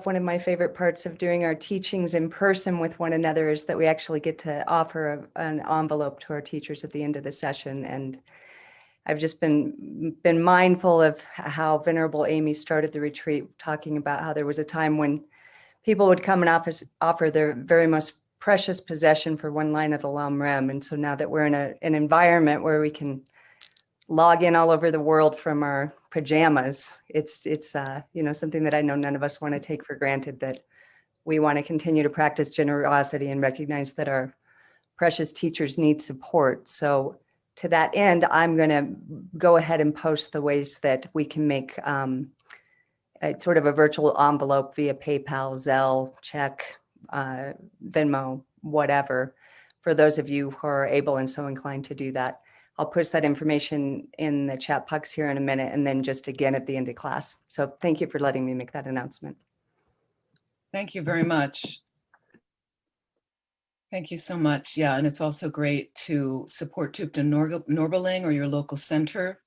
myself, one of my favorite parts of doing our teachings in person with one another is that we actually get to offer an envelope to our teachers at the end of the session. And I've just been mindful of how Venerable Amy started the retreat, talking about how there was a time when people would come and offer their very most precious possession for one line of the Lam Rem. And so now that we're in an environment where we can log in all over the world from our pajamas, it's something that I know none of us want to take for granted, that we want to continue to practice generosity and recognize that our precious teachers need support. So to that end, I'm going to go ahead and post the ways that we can make sort of a virtual envelope via PayPal, Zelle, check, Venmo, whatever, for those of you who are able and so inclined to do that. I'll post that information in the chat box here in a minute, and then just again at the end of class. So thank you for letting me make that announcement. Thank you very much. Thank you so much. Yeah, and it's also great to support Tupten Norberling or your local center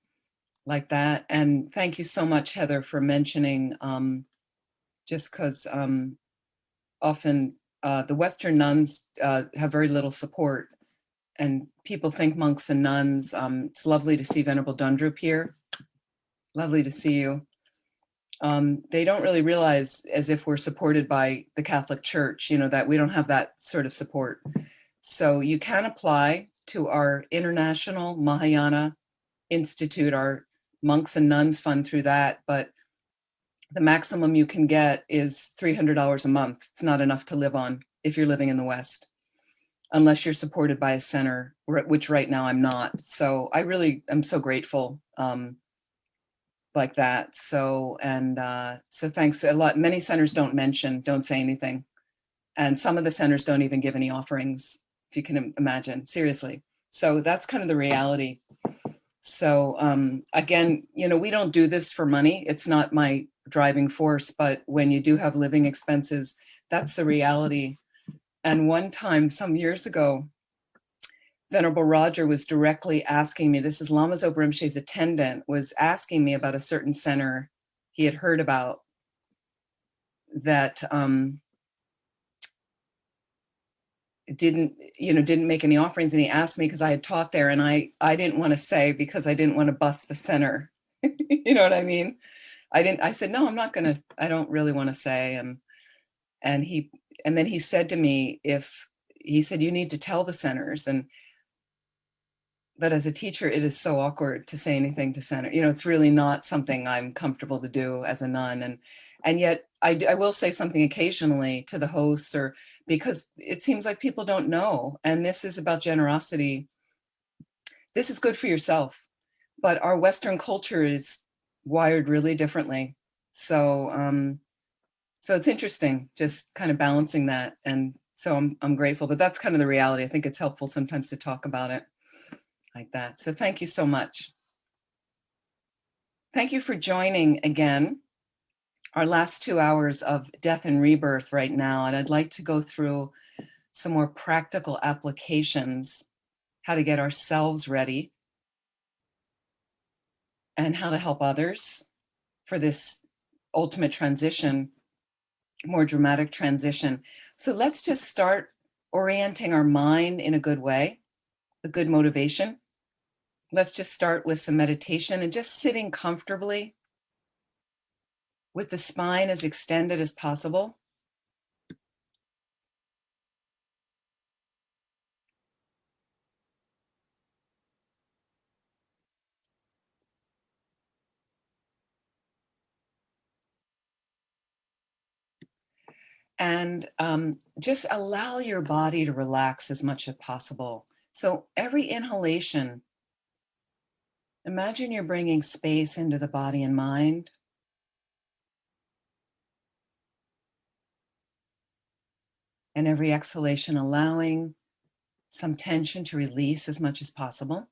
like that. And thank you so much, Heather, for mentioning, just because often the Western nuns have very little support, and people think monks and nuns. It's lovely to see Venerable Dundrup here. Lovely to see you. They don't really realize, as if we're supported by the Catholic Church, that we don't have that sort of support. So you can apply to our International Mahayana Institute, our monks and nuns fund through that, but the maximum you can get is $300 a month. It's not enough to live on if you're living in the West, unless you're supported by a center, which right now I'm not. So I really am so grateful like that. So thanks a lot. Many centers don't say anything. And some of the centers don't even give any offerings, if you can imagine, seriously. So that's kind of the reality. So again, we don't do this for money. It's not my driving force, but when you do have living expenses, that's the reality. And one time, some years ago, Venerable Roger was directly asking me, this is Lama Zopa Rinpoche's attendant, was asking me about a certain center he had heard about that didn't make any offerings. And he asked me because I had taught there, and I didn't want to say, because I didn't want to bust the center. You know what I mean? I said, no, I don't really want to say. And then he said to me, you need to tell the centers. But as a teacher, it is so awkward to say anything to center. It's really not something I'm comfortable to do as a nun. And yet I will say something occasionally to the hosts, or because it seems like people don't know. And this is about generosity. This is good for yourself, but our Western culture is wired really differently. So it's interesting, just kind of balancing that. And so I'm grateful, but that's kind of the reality. I think it's helpful sometimes to talk about it like that. So thank you so much. Thank you for joining again, our last 2 hours of Death and Rebirth right now. And I'd like to go through some more practical applications, how to get ourselves ready and how to help others for this ultimate transition, more dramatic transition. So let's just start orienting our mind in a good way, a good motivation. Let's just start with some meditation and just sitting comfortably with the spine as extended as possible. And just allow your body to relax as much as possible. So every inhalation, imagine you're bringing space into the body and mind. And every exhalation, allowing some tension to release as much as possible.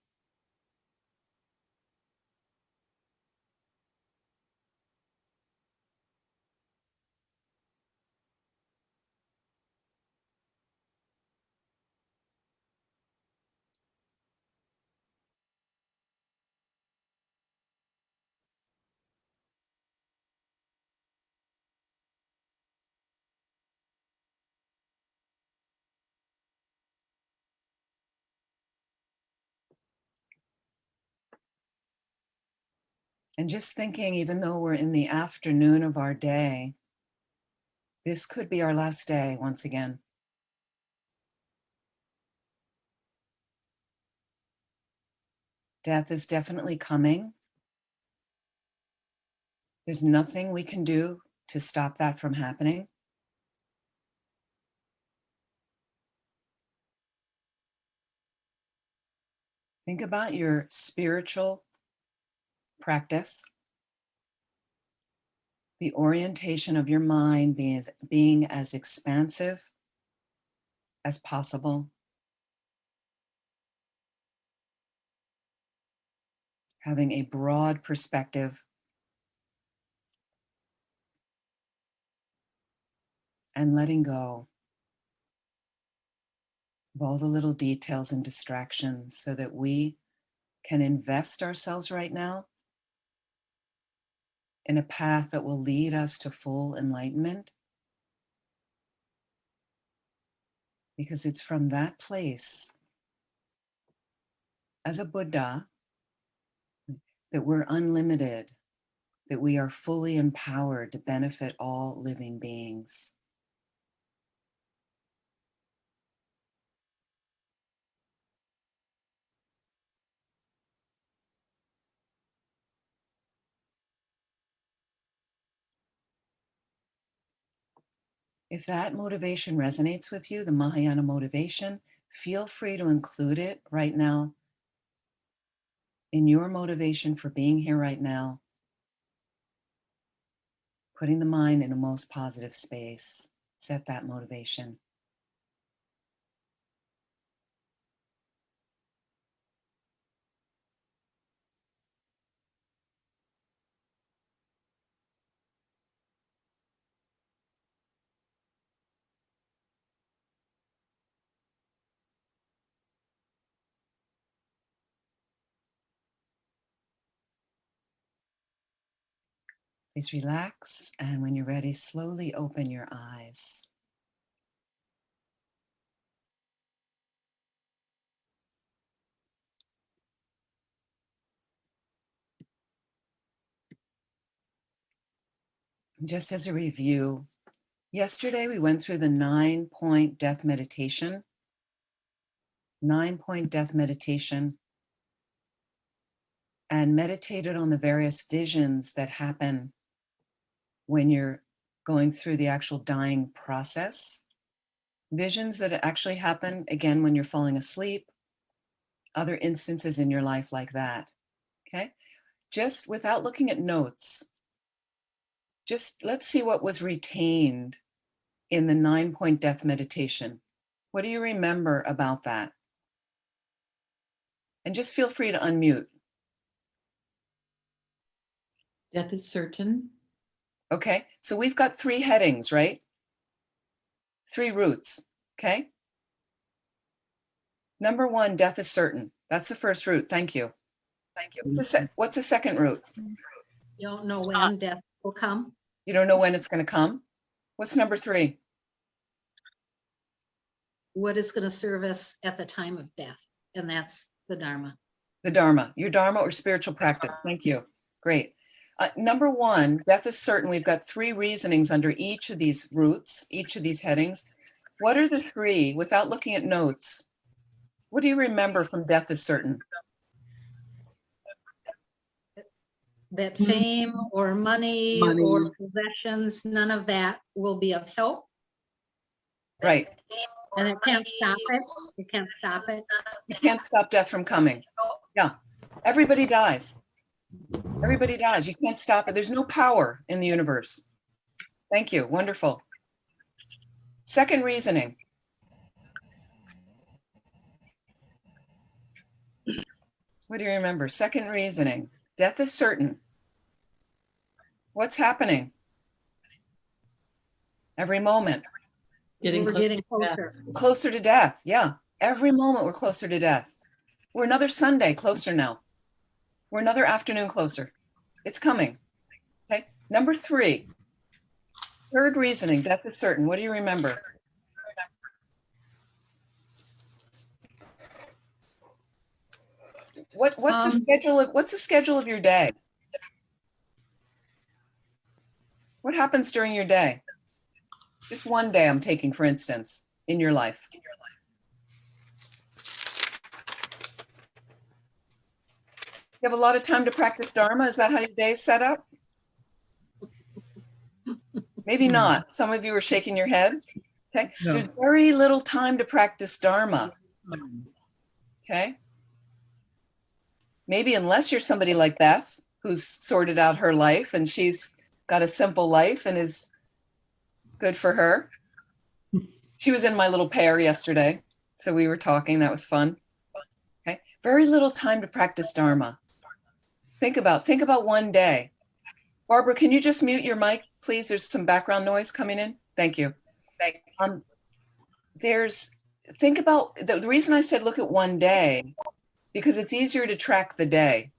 And just thinking, even though we're in the afternoon of our day, this could be our last day once again. Death is definitely coming. There's nothing we can do to stop that from happening. Think about your spiritual practice, the orientation of your mind being as expansive as possible, having a broad perspective, and letting go of all the little details and distractions so that we can invest ourselves right now in a path that will lead us to full enlightenment. Because it's from that place, as a Buddha, that we're unlimited, that we are fully empowered to benefit all living beings. If that motivation resonates with you, the Mahayana motivation, feel free to include it right now in your motivation for being here right now, putting the mind in a most positive space. Set that motivation. Please relax, and when you're ready, slowly open your eyes. Just as a review, yesterday we went through the 9-point death meditation. 9-point death meditation, and meditated on the various visions that happen when you're going through the actual dying process. Visions that actually happen, again, when you're falling asleep, other instances in your life like that, okay? Just without looking at notes, just let's see what was retained in the 9-point death meditation. What do you remember about that? And just feel free to unmute. Death is certain. Okay, so we've got 3 headings, right? 3 roots, okay? Number 1, death is certain. That's the first root. Thank you. Thank you. What's the second root? You don't know when death will come. You don't know when it's going to come. What's number 3? What is going to serve us at the time of death? And that's the Dharma. The Dharma. Your Dharma or spiritual practice. Thank you. Great. Number 1, death is certain. We've got 3 reasonings under each of these roots, each of these headings. What are the 3, without looking at notes? What do you remember from death is certain? That fame or money or possessions, none of that will be of help. Right. And it can't stop it. You can't stop it. You can't stop death from coming. Yeah. Everybody dies. Everybody dies. You can't stop it. There's no power in the universe. Thank you. Wonderful. Second reasoning. What do you remember? Second reasoning. Death is certain. What's happening? Every moment. We're getting closer. Closer to death. Yeah. Every moment we're closer to death. We're another Sunday closer now. We're another afternoon closer. It's coming. Okay. Number 3. Third reasoning. Death is certain. What do you remember? What's the schedule of your day? What happens during your day? Just one day I'm taking, for instance, in your life. You have a lot of time to practice Dharma? Is that how your day is set up? Maybe not. Some of you are shaking your head. Okay. No. There's very little time to practice Dharma. Okay. Maybe unless you're somebody like Beth, who's sorted out her life and she's got a simple life and is good for her. She was in my little pair yesterday. So we were talking. That was fun. Okay. Very little time to practice Dharma. Think about one day. Barbara, can you just mute your mic, please? There's some background noise coming in. Thank you. Think about, the reason I said look at one day, because it's easier to track the day.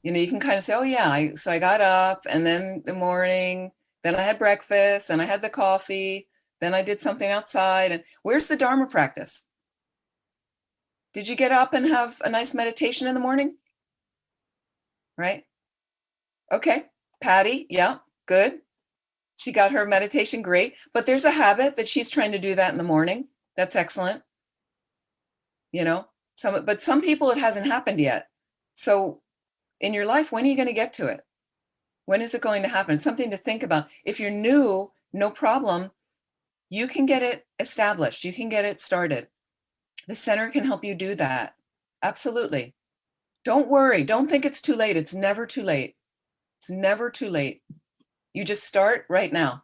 You know, you can kind of say, oh yeah, so I got up and then the morning, then I had breakfast and I had the coffee, then I did something outside. And where's the Dharma practice? Did you get up and have a nice meditation in the morning? Right? Okay, Patty, yeah, good. She got her meditation, great. But there's a habit that she's trying to do that in the morning. That's excellent. You know, but some people it hasn't happened yet. So in your life, when are you going to get to it? When is it going to happen? It's something to think about. If you're new, no problem. You can get it established. You can get it started. The center can help you do that. Absolutely. Don't worry. Don't think it's too late. It's never too late. It's never too late. You just start right now,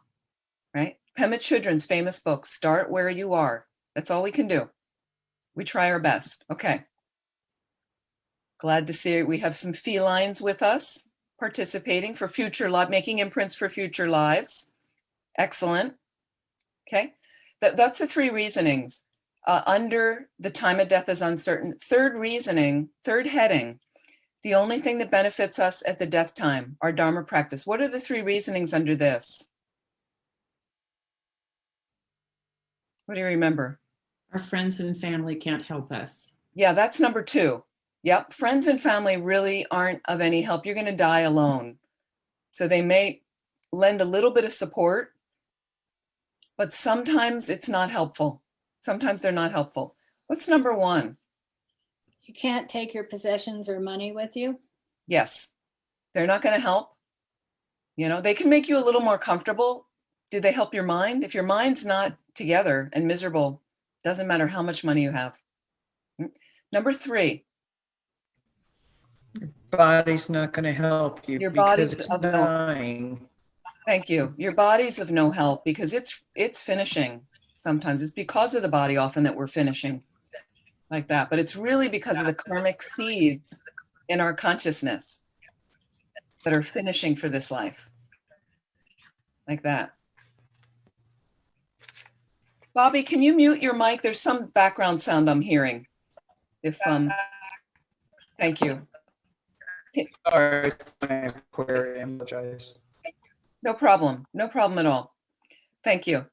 right? Pema Chodron's famous book, Start Where You Are. That's all we can do. We try our best. Okay. Glad to see we have some felines with us participating for future life, making imprints for future lives. Excellent. Okay. That's the three reasonings. Under the time of death is uncertain. Third reasoning, third heading, the only thing that benefits us at the death time, our Dharma practice. What are the three reasonings under this? What do you remember? Our friends and family can't help us. Yeah, that's number 2. Yep, friends and family really aren't of any help. You're going to die alone. So they may lend a little bit of support, but sometimes it's not helpful. Sometimes they're not helpful. What's number 1? You can't take your possessions or money with you. Yes, they're not going to help. You know, they can make you a little more comfortable. Do they help your mind? If your mind's not together and miserable, doesn't matter how much money you have. Number 3. Body's not going to help you Your because body's it's of no- dying. Thank you. Your body's of no help because it's finishing. Sometimes it's because of the body often that we're finishing like that, but it's really because of the karmic seeds in our consciousness that are finishing for this life like that. Bobby, can you mute your mic? There's some background sound I'm hearing. Thank you. Sorry, it's my aquarium. I apologize. No problem. No problem at all. Thank you.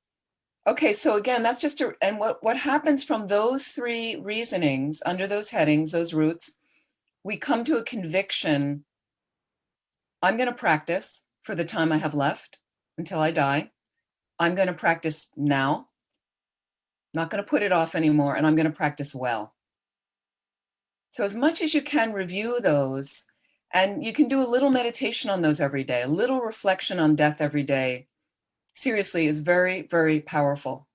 Okay, so again, that's just and what happens from those 3 reasonings under those headings, those roots, we come to a conviction. I'm going to practice for the time I have left until I die. I'm going to practice now. Not going to put it off anymore, and I'm going to practice well. So as much as you can review those, and you can do a little meditation on those every day, a little reflection on death every day, seriously, is very, very powerful.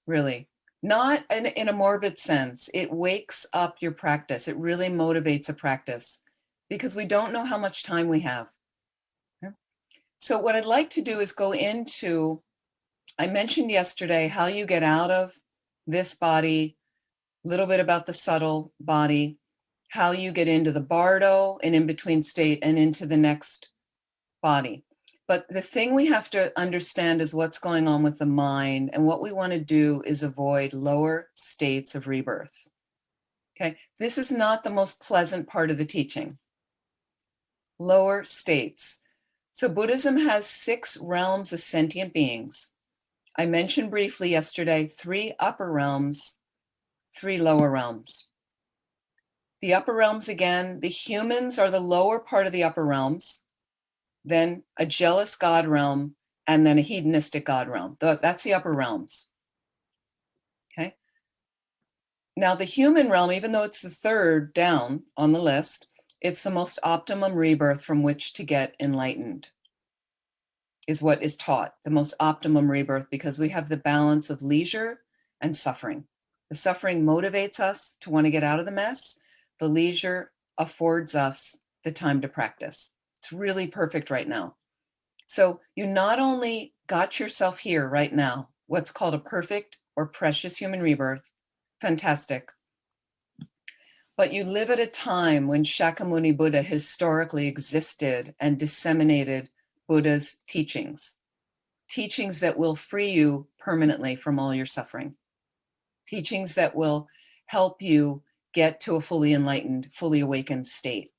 Really. Not in a morbid sense. It wakes up your practice. It really motivates a practice because we don't know how much time we have. So what I'd like to do is go into, I mentioned yesterday how you get out of this body, a little bit about the subtle body, how you get into the bardo and in between state and into the next body. But the thing we have to understand is what's going on with the mind. And what we want to do is avoid lower states of rebirth. Okay, this is not the most pleasant part of the teaching. Lower states. So Buddhism has 6 realms of sentient beings. I mentioned briefly yesterday 3 upper realms, 3 lower realms. The upper realms, again, the humans are the lower part of the upper realms. then a jealous God realm, and then a hedonistic God realm. That's the upper realms. Okay. Now the human realm, even though it's the third down on the list, it's the most optimum rebirth from which to get enlightened, is what is taught, the most optimum rebirth, because we have the balance of leisure and suffering. The suffering motivates us to want to get out of the mess. The leisure affords us the time to practice. It's really perfect right now. So you not only got yourself here right now, what's called a perfect or precious human rebirth, fantastic, but you live at a time when Shakyamuni Buddha historically existed and disseminated Buddha's teachings, teachings that will free you permanently from all your suffering, teachings that will help you get to a fully enlightened, fully awakened state,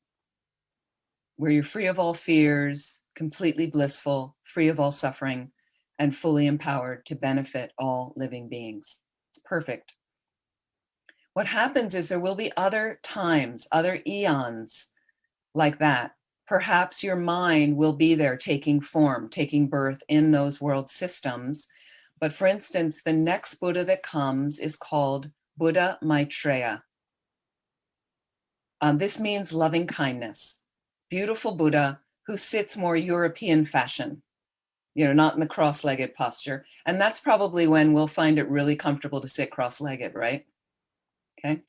where you're free of all fears, completely blissful, free of all suffering, and fully empowered to benefit all living beings. It's perfect. What happens is there will be other times, other eons like that. Perhaps your mind will be there taking form, taking birth in those world systems. But for instance, the next Buddha that comes is called Buddha Maitreya. This means loving kindness. Beautiful Buddha who sits more European fashion, not in the cross-legged posture. And that's probably when we'll find it really comfortable to sit cross-legged, right? Okay.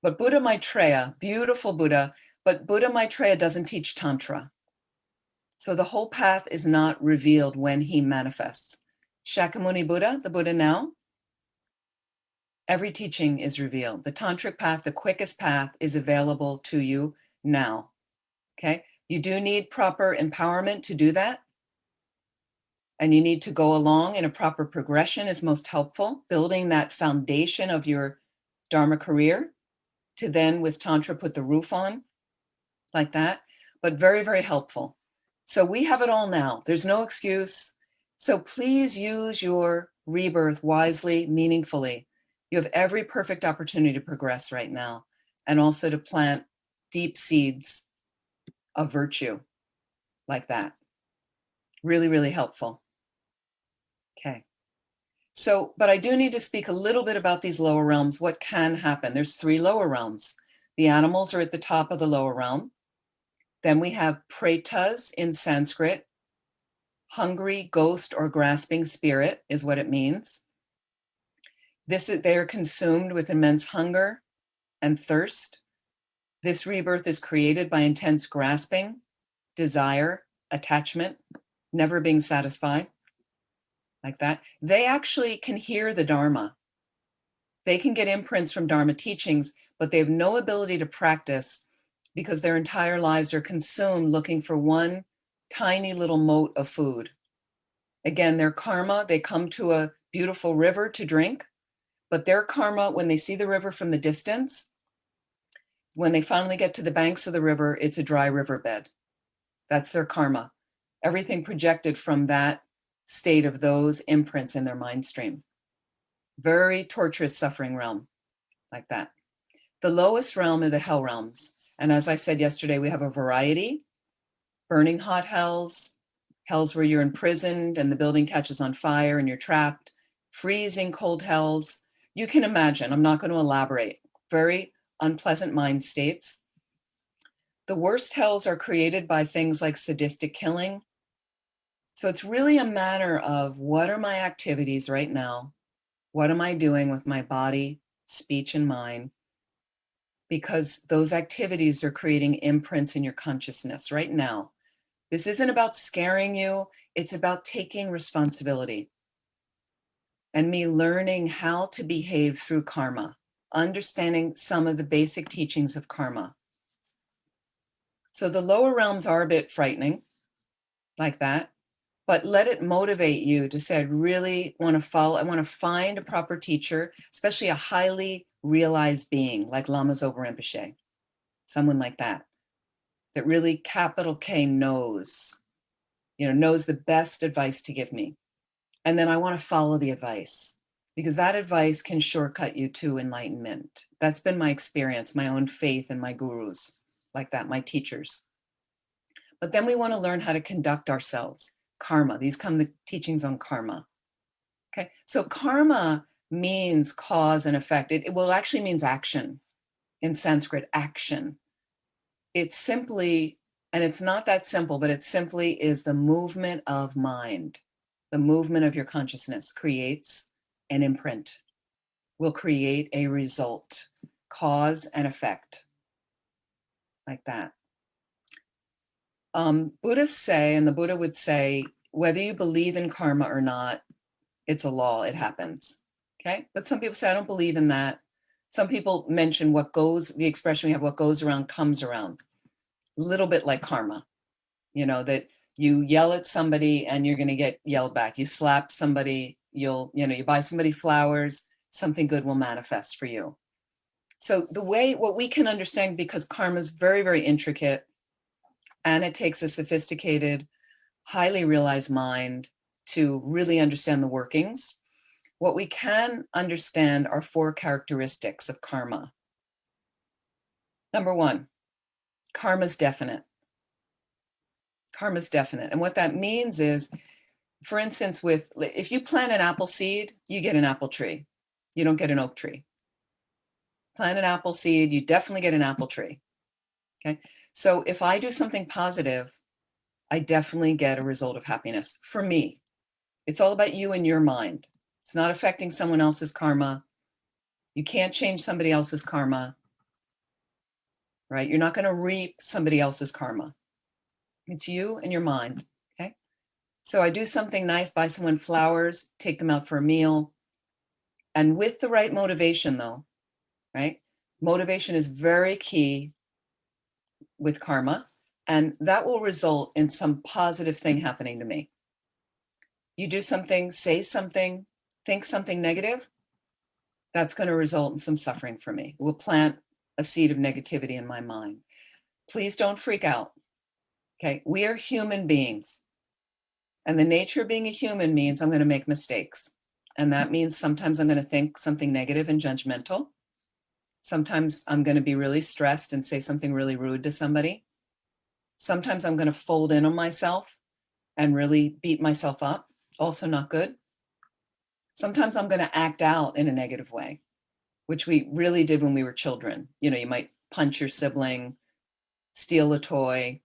But Buddha Maitreya, beautiful Buddha, but Buddha Maitreya doesn't teach Tantra. So the whole path is not revealed when he manifests. Shakyamuni Buddha, the Buddha now, every teaching is revealed. The Tantric path, the quickest path, is available to you now. Okay? You do need proper empowerment to do that. And you need to go along in a proper progression is most helpful, building that foundation of your Dharma career to then with Tantra put the roof on like that, but very, very helpful. So we have it all now. There's no excuse. So please use your rebirth wisely, meaningfully. You have every perfect opportunity to progress right now and also to plant deep seeds of virtue like that. Really, really helpful. Okay. So, but I do need to speak a little bit about these lower realms, what can happen. There's 3 lower realms. The animals are at the top of the lower realm. Then we have pretas in Sanskrit. Hungry ghost or grasping spirit is what it means. They are consumed with immense hunger and thirst. This rebirth is created by intense grasping, desire, attachment, never being satisfied, like that. They actually can hear the Dharma. They can get imprints from Dharma teachings, but they have no ability to practice because their entire lives are consumed looking for one tiny little mote of food. Again, their karma, they come to a beautiful river to drink, but their karma, when they see the river from the distance, when they finally get to the banks of the river, it's a dry riverbed. That's their karma. Everything projected from that state of those imprints in their mind stream. Very torturous suffering realm, like that. The lowest realm are the hell realms. And as I said yesterday, we have a variety: burning hot hells, hells where you're imprisoned and the building catches on fire and you're trapped, freezing cold hells. You can imagine, I'm not going to elaborate. Very unpleasant mind states. The worst hells are created by things like sadistic killing. So it's really a matter of what are my activities right now? What am I doing with my body, speech, and mind? Because those activities are creating imprints in your consciousness right now. This isn't about scaring you. It's about taking responsibility and me learning how to behave through karma, understanding some of the basic teachings of karma. So the lower realms are a bit frightening, like that, but let it motivate you to say, I really want to follow, I want to find a proper teacher, especially a highly realized being like Lama Zopa Rinpoche, someone like that really capital K knows, knows the best advice to give me. And then I want to follow the advice because that advice can shortcut you to enlightenment. That's been my experience, my own faith in my gurus like that, my teachers. But then we want to learn how to conduct ourselves. Karma, these come the teachings on karma. Okay, so karma means cause and effect. It actually means action in Sanskrit, action. It's simply, and it's not that simple, but it simply is the movement of mind. The movement of your consciousness creates an imprint, will create a result, cause and effect, like that. Buddhists say, and the Buddha would say, whether you believe in karma or not, it's a law, it happens. Okay, but some people say, I don't believe in that. Some people mention the expression we have, what goes around comes around. A little bit like karma, that you yell at somebody and you're going to get yelled back. You slap somebody, you buy somebody flowers, something good will manifest for you. So what we can understand, because karma is very, very intricate, and it takes a sophisticated, highly realized mind to really understand the workings. What we can understand are 4 characteristics of karma. Number 1, karma is definite. Karma is definite. And what that means is, for instance, if you plant an apple seed, you get an apple tree. You don't get an oak tree. Plant an apple seed, you definitely get an apple tree. Okay. So if I do something positive, I definitely get a result of happiness for me. It's all about you and your mind. It's not affecting someone else's karma. You can't change somebody else's karma, right? You're not going to reap somebody else's karma. It's you and your mind, okay? So I do something nice, buy someone flowers, take them out for a meal, and with the right motivation though, right? Motivation is very key with karma, and that will result in some positive thing happening to me. You do something, say something, think something negative, that's going to result in some suffering for me. It will plant a seed of negativity in my mind. Please don't freak out. Okay, we are human beings. And the nature of being a human means I'm going to make mistakes. And that means sometimes I'm going to think something negative and judgmental. Sometimes I'm going to be really stressed and say something really rude to somebody. Sometimes I'm going to fold in on myself and really beat myself up. Also not good. Sometimes I'm going to act out in a negative way, which we really did when we were children. You might punch your sibling, steal a toy,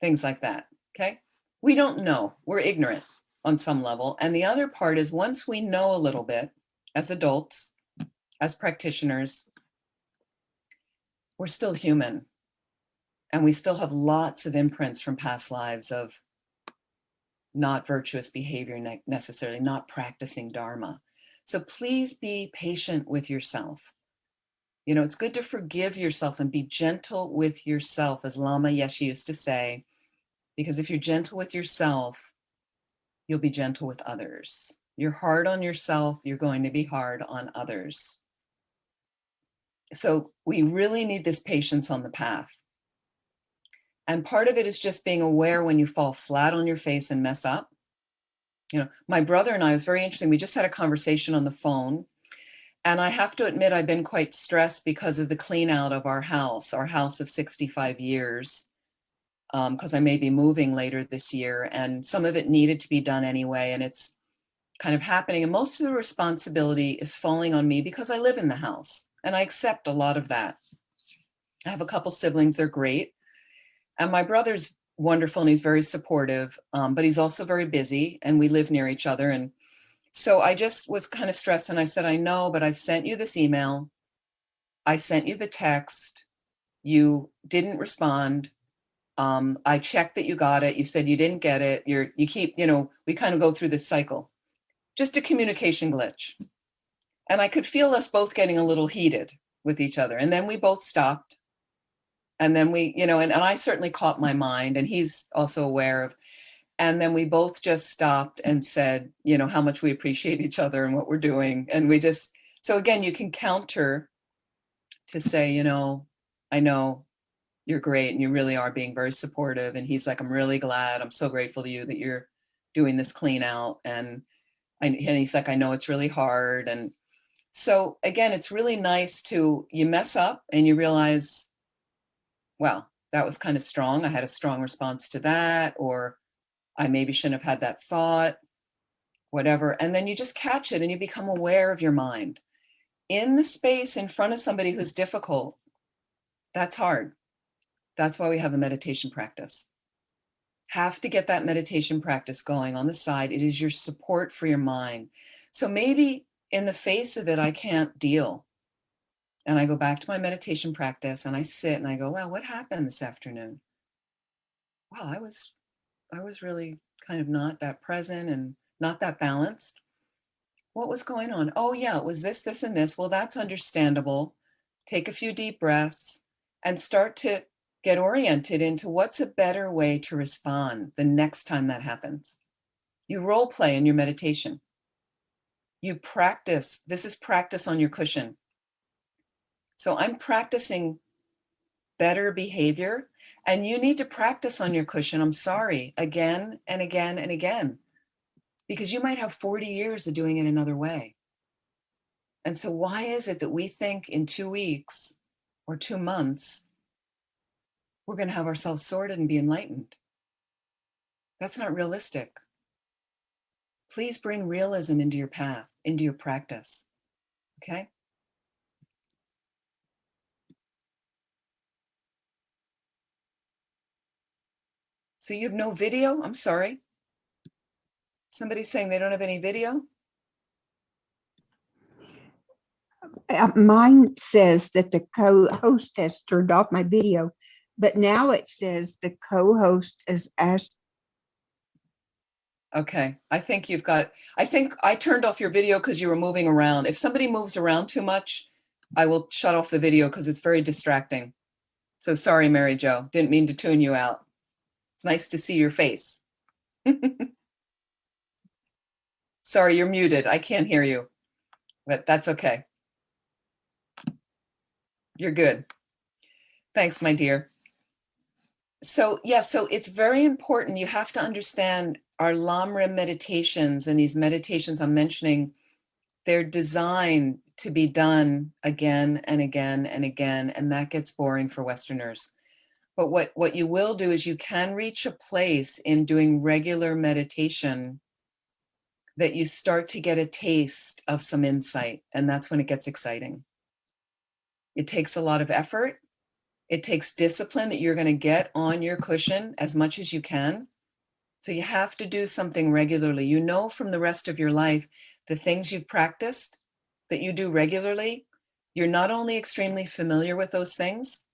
things like that, okay? We don't know. We're ignorant on some level. And the other part is, once we know a little bit, as adults, as practitioners, we're still human. And we still have lots of imprints from past lives of not virtuous behavior necessarily, not practicing Dharma. So please be patient with yourself. It's good to forgive yourself and be gentle with yourself, as Lama Yeshe used to say, because if you're gentle with yourself, you'll be gentle with others. You're hard on yourself, you're going to be hard on others. So we really need this patience on the path. And part of it is just being aware when you fall flat on your face and mess up. My brother and I, it was very interesting. We just had a conversation on the phone. And I have to admit, I've been quite stressed because of the clean out of our house of 65 years, because I may be moving later this year. And some of it needed to be done anyway. And it's kind of happening. And most of the responsibility is falling on me because I live in the house. And I accept a lot of that. I have a couple siblings, they're great. And my brother's wonderful and he's very supportive, but he's also very busy and we live near each other. And so I just was kind of stressed and I said, I know, but I've sent you this email. I sent you the text. You didn't respond. I checked that you got it. You said you didn't get it. You keep, we kind of go through this cycle. Just a communication glitch. And I could feel us both getting a little heated with each other. And then we both stopped. And then we, and I certainly caught my mind and he's also aware of, and then we both just stopped and said, how much we appreciate each other and what we're doing. And we just, so again, you can counter to say, I know you're great and you really are being very supportive. And he's like, I'm really glad. I'm so grateful to you that you're doing this clean out. And he's like, I know it's really hard. And so again, it's really nice you mess up and you realize, well, that was kind of strong. I had a strong response to that, or I maybe shouldn't have had that thought, whatever. And then you just catch it and you become aware of your mind. In the space in front of somebody who's difficult, that's hard. That's why we have a meditation practice. Have to get that meditation practice going on the side. It is your support for your mind. So maybe in the face of it, I can't deal. And I go back to my meditation practice and I sit and I go, wow, what happened this afternoon? Wow, I was really kind of not that present and not that balanced. What was going on? Oh yeah, it was this, this, and this. Well, that's understandable. Take a few deep breaths and start to get oriented into what's a better way to respond the next time that happens. You role play in your meditation. You practice. This is practice on your cushion. So I'm practicing better behavior, and you need to practice on your cushion, I'm sorry, again and again and again, because you might have 40 years of doing it another way. And so why is it that we think in 2 weeks or 2 months, we're going to have ourselves sorted and be enlightened? That's not realistic. Please bring realism into your path, into your practice, okay? So you have no video? I'm sorry. Somebody's saying they don't have any video? Mine says that the co-host has turned off my video, but now it says the co-host is asked. Okay, I think I turned off your video because you were moving around. If somebody moves around too much, I will shut off the video because it's very distracting. So sorry, Mary Jo, didn't mean to tune you out. It's nice to see your face. Sorry, you're muted. I can't hear you, but that's okay. You're good. Thanks, my dear. So yeah, so it's very important. You have to understand our Lamrim meditations, and these meditations I'm mentioning, they're designed to be done again and again and again, and that gets boring for Westerners. But what you will do is you can reach a place in doing regular meditation that you start to get a taste of some insight, and that's when it gets exciting. It takes a lot of effort. It takes discipline that you're going to get on your cushion as much as you can. So you have to do something regularly. You know from the rest of your life, the things you've practiced that you do regularly, you're not only extremely familiar with those things,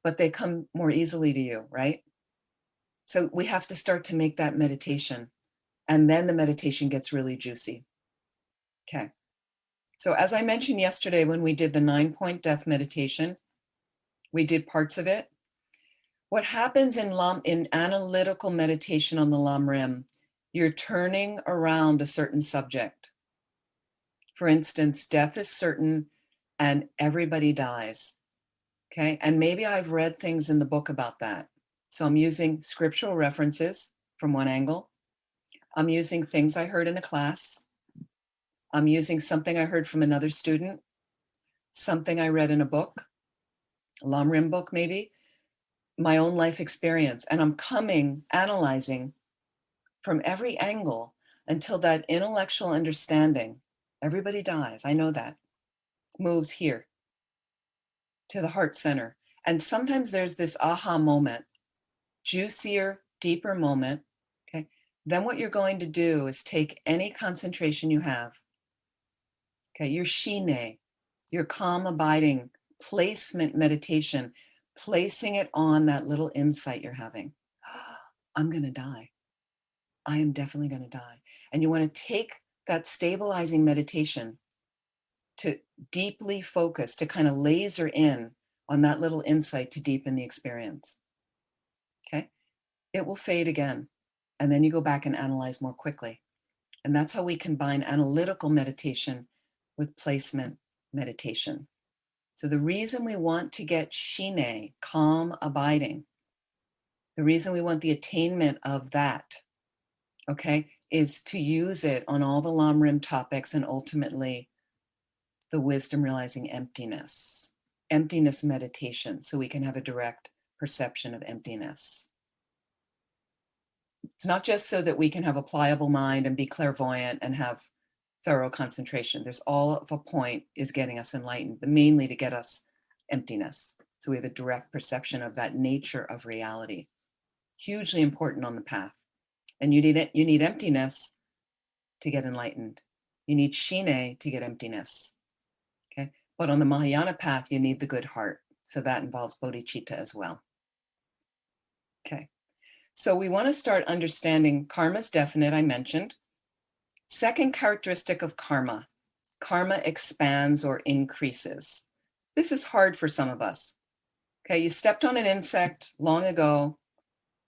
but they come more easily to you, right? So we have to start to make that meditation, and then the meditation gets really juicy. Okay. So as I mentioned yesterday, when we did the 9-point death meditation, we did parts of it. What happens in analytical meditation on the Lamrim, you're turning around a certain subject. For instance, death is certain and everybody dies. Okay, and maybe I've read things in the book about that. So I'm using scriptural references from one angle. I'm using things I heard in a class. I'm using something I heard from another student, something I read in a book, a Lamrim book maybe, my own life experience. And I'm analyzing from every angle until that intellectual understanding, everybody dies, I know that, moves here to the heart center. And sometimes there's this aha moment, juicier, deeper moment. Okay. Then what you're going to do is take any concentration you have. Okay. Your shine, your calm abiding placement meditation, placing it on that little insight you're having. I'm going to die. I am definitely going to die. And you want to take that stabilizing meditation to deeply focus, to kind of laser in on that little insight to deepen the experience. Okay. It will fade again. And then you go back and analyze more quickly. And that's how we combine analytical meditation with placement meditation. So the reason we want to get shine, calm abiding, the reason we want the attainment of that, okay, is to use it on all the Lamrim topics and ultimately the wisdom realizing emptiness meditation, so we can have a direct perception of emptiness. It's not just so that we can have a pliable mind and be clairvoyant and have thorough concentration. There's all of a point is getting us enlightened, but mainly to get us emptiness. So we have a direct perception of that nature of reality. Hugely important on the path. And you need emptiness to get enlightened. You need shine to get emptiness. Okay. But on the Mahayana path, you need the good heart. So that involves bodhicitta as well. Okay. So we want to start understanding karma's definite, I mentioned. Second characteristic of karma, karma expands or increases. This is hard for some of us. Okay, you stepped on an insect long ago,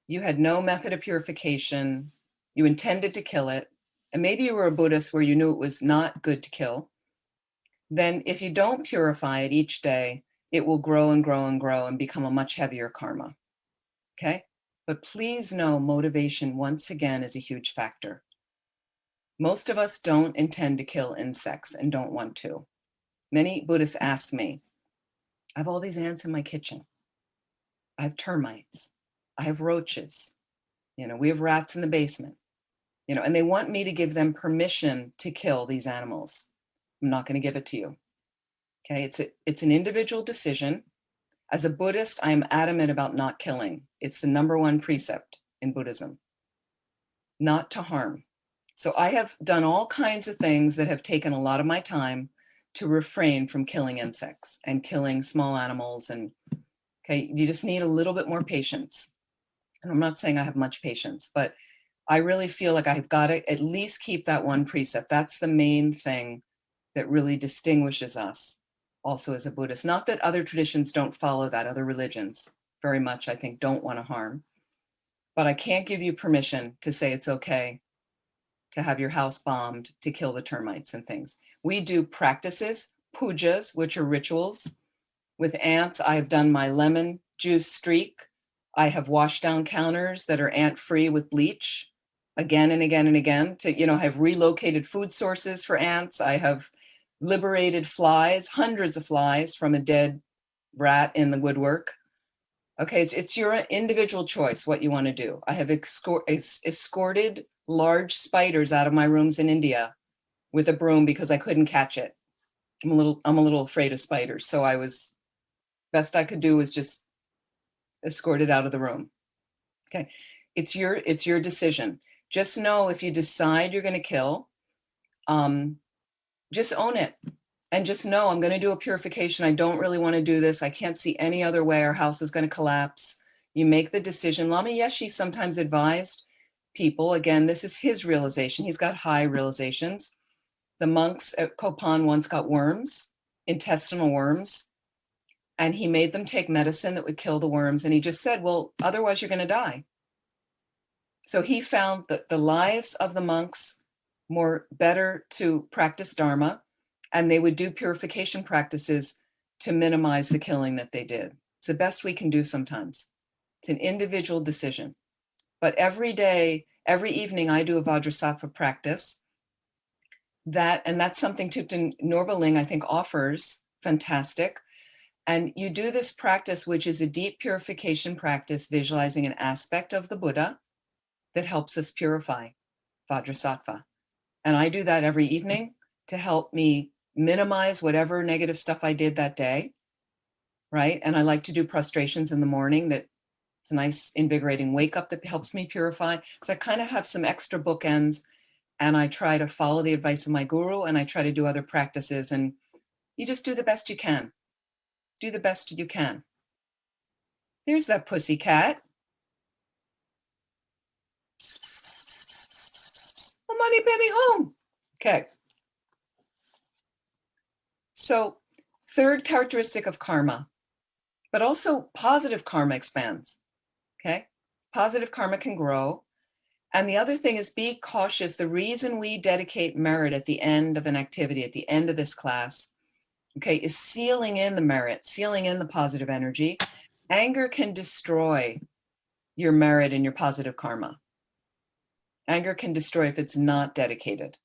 you had no method of purification, you intended to kill it, and maybe you were a Buddhist where you knew it was not good to kill. Then if you don't purify it each day, it will grow and grow and grow and become a much heavier karma. Okay, but please know motivation once again is a huge factor. Most of us don't intend to kill insects and don't want to. Many Buddhists ask me, I have all these ants in my kitchen. I have termites. I have roaches. We have rats in the basement. And they want me to give them permission to kill these animals. I'm not going to give it to you. Okay, it's an individual decision. As a Buddhist, I am adamant about not killing. It's the number one precept in Buddhism, not to harm. So I have done all kinds of things that have taken a lot of my time to refrain from killing insects and killing small animals. And okay, you just need a little bit more patience. And I'm not saying I have much patience, but I really feel like I've got to at least keep that one precept. That's the main thing that really distinguishes us also as a Buddhist. Not that other traditions don't follow that, other religions very much, I think, don't want to harm. But I can't give you permission to say it's okay to have your house bombed, to kill the termites and things. We do practices, pujas, which are rituals. With ants, I've done my lemon juice streak. I have washed down counters that are ant-free with bleach again and again and again to, have relocated food sources for ants. I have liberated flies, hundreds of flies from a dead rat in the woodwork. Okay, it's your individual choice what you want to do. I have escorted large spiders out of my rooms in India with a broom because I couldn't catch it. I'm a little afraid of spiders, so best I could do was just escort it out of the room. Okay, it's your decision. Just know if you decide you're going to kill, just own it. And just know I'm going to do a purification. I don't really want to do this. I can't see any other way. Our house is going to collapse. You make the decision. Lama Yeshe sometimes advised people, again, this is his realization. He's got high realizations. The monks at Kopan once got worms, intestinal worms, and he made them take medicine that would kill the worms. And he just said, well, otherwise you're going to die. So he found that the lives of the monks better to practice Dharma, and they would do purification practices to minimize the killing that they did. It's the best we can do sometimes. It's an individual decision. But every day, every evening, I do a Vajrasattva practice. And that's something Thupten Norbaling, I think, offers. Fantastic. And you do this practice, which is a deep purification practice, visualizing an aspect of the Buddha that helps us purify Vajrasattva. And I do that every evening to help me minimize whatever negative stuff I did that day, right? And I like to do prostrations in the morning. That it's a nice invigorating wake up that helps me purify. So I kind of have some extra bookends, and I try to follow the advice of my guru, and I try to do other practices, and you just do the best you can. Do the best you can. There's that pussy cat. Oh, money, baby, home. Okay. So, third characteristic of karma, but also positive karma expands. Okay. Positive karma can grow. And the other thing is be cautious. The reason we dedicate merit at the end of an activity, at the end of this class, okay, is sealing in the merit, sealing in the positive energy. Anger can destroy your merit and your positive karma. Anger can destroy if it's not dedicated.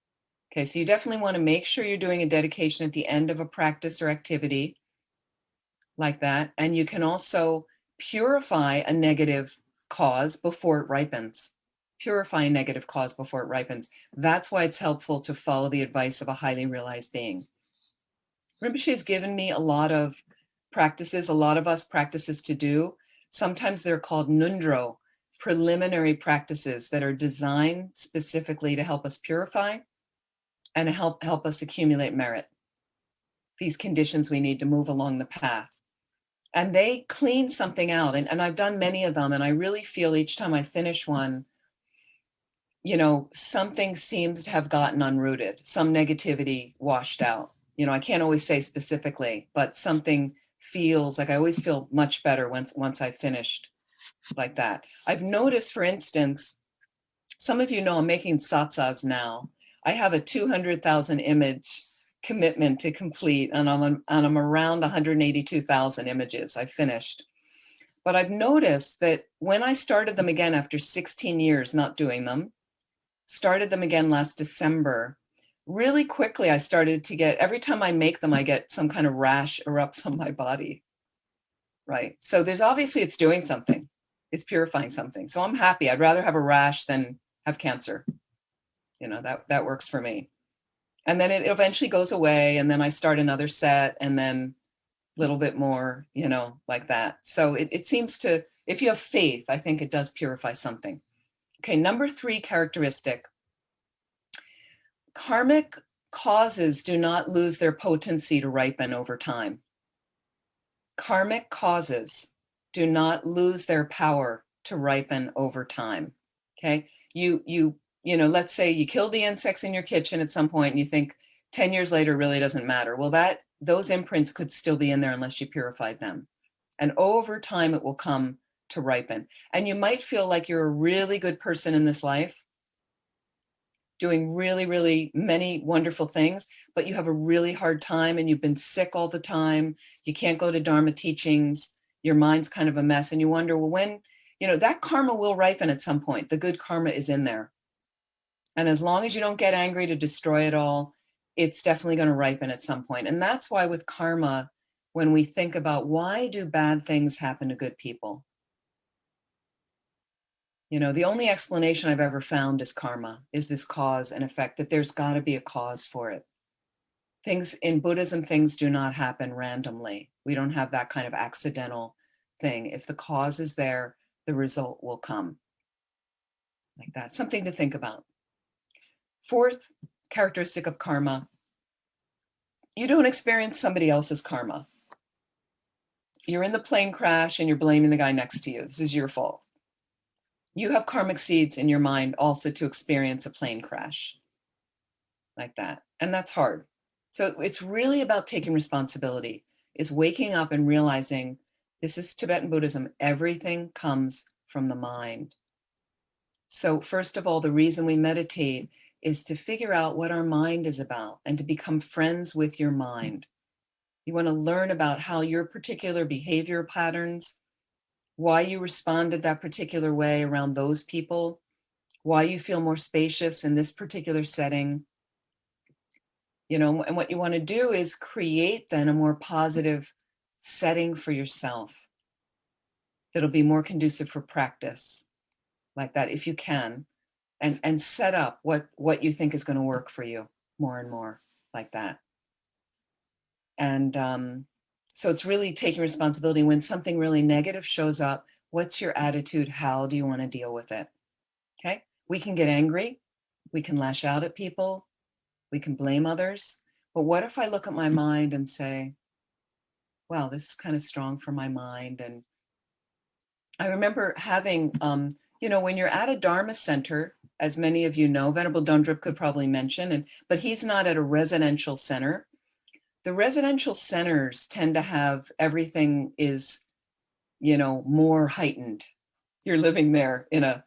Okay, so you definitely want to make sure you're doing a dedication at the end of a practice or activity like that. And you can also purify a negative cause before it ripens. Purify a negative cause before it ripens. That's why it's helpful to follow the advice of a highly realized being. Rinpoche's given me a lot of practices, a lot of us practices to do. Sometimes they're called nundro, preliminary practices that are designed specifically to help us purify and help us accumulate merit. These conditions we need to move along the path. And they clean something out. And I've done many of them, and I really feel each time I finish one, you know, something seems to have gotten unrooted, some negativity washed out. You know, I can't always say specifically, but something feels like I always feel much better once I've finished like that. I've noticed, for instance, some of you know I'm making satsas now. I have a 200,000 image commitment to complete, and I'm around 182,000 images I finished. But I've noticed that when I started them again after 16 years not doing them, started them again last December, really quickly I started to get, every time I make them, I get some kind of rash erupts on my body, right? So there's obviously, it's doing something. It's purifying something. So I'm happy. I'd rather have a rash than have cancer. You know, that works for me. And then it eventually goes away, and then I start another set, and then a little bit more, you know, like that. So it seems to, if you have faith, I think it does purify something. Okay, number 3 characteristic. Karmic causes do not lose their potency to ripen over time. Karmic causes do not lose their power to ripen over time. Okay, you know, let's say you killed the insects in your kitchen at some point and you think 10 years later really doesn't matter. Well, those imprints could still be in there unless you purified them. And over time it will come to ripen. And you might feel like you're a really good person in this life, doing really, really many wonderful things, but you have a really hard time and you've been sick all the time. You can't go to Dharma teachings. Your mind's kind of a mess. And you wonder, well, when, you know, that karma will ripen at some point. The good karma is in there. And as long as you don't get angry to destroy it all, it's definitely going to ripen at some point. And that's why with karma, when we think about why do bad things happen to good people? You know, the only explanation I've ever found is karma, is this cause and effect, that there's got to be a cause for it. Things in Buddhism, things do not happen randomly. We don't have that kind of accidental thing. If the cause is there, the result will come. Like that, something to think about. 4th characteristic of karma, you don't experience somebody else's karma. You're in the plane crash and you're blaming the guy next to you. This is your fault. You have karmic seeds in your mind also to experience a plane crash like that. And that's hard. So it's really about taking responsibility, is waking up and realizing this is Tibetan Buddhism. Everything comes from the mind. So first of all, the reason we meditate is to figure out what our mind is about and to become friends with your mind. You want to learn about how your particular behavior patterns, why you responded that particular way around those people, why you feel more spacious in this particular setting. You know, and what you want to do is create then a more positive setting for yourself that'll be more conducive for practice like that, if you can, and set up what you think is going to work for you more and more like that. And so it's really taking responsibility. When something really negative shows up, what's your attitude? How do you want to deal with it? Okay, we can get angry, we can lash out at people, we can blame others. But what if I look at my mind and say, wow, this is kind of strong for my mind. And I remember having, you know, when you're at a Dharma center, as many of you know, Venerable Dundrup could probably mention, but he's not at a residential center. The residential centers tend to have everything is, you know, more heightened. You're living there in a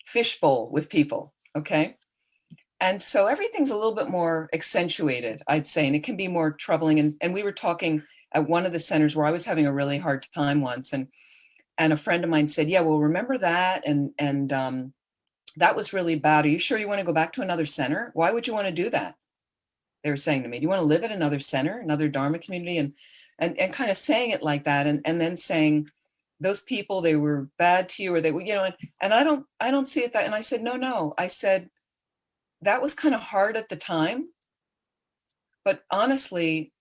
fishbowl with people, okay? And so everything's a little bit more accentuated, I'd say, and it can be more troubling. And we were talking at one of the centers where I was having a really hard time once, and a friend of mine said, yeah, well, remember that? And that was really bad. Are you sure you want to go back to another center? Why would you want to do that? They were saying to me, do you want to live at another center, another Dharma community? And kind of saying it like that, and then saying, those people, they were bad to you, or they were, and I don't see it that. And I said, no. I said, that was kind of hard at the time. But honestly,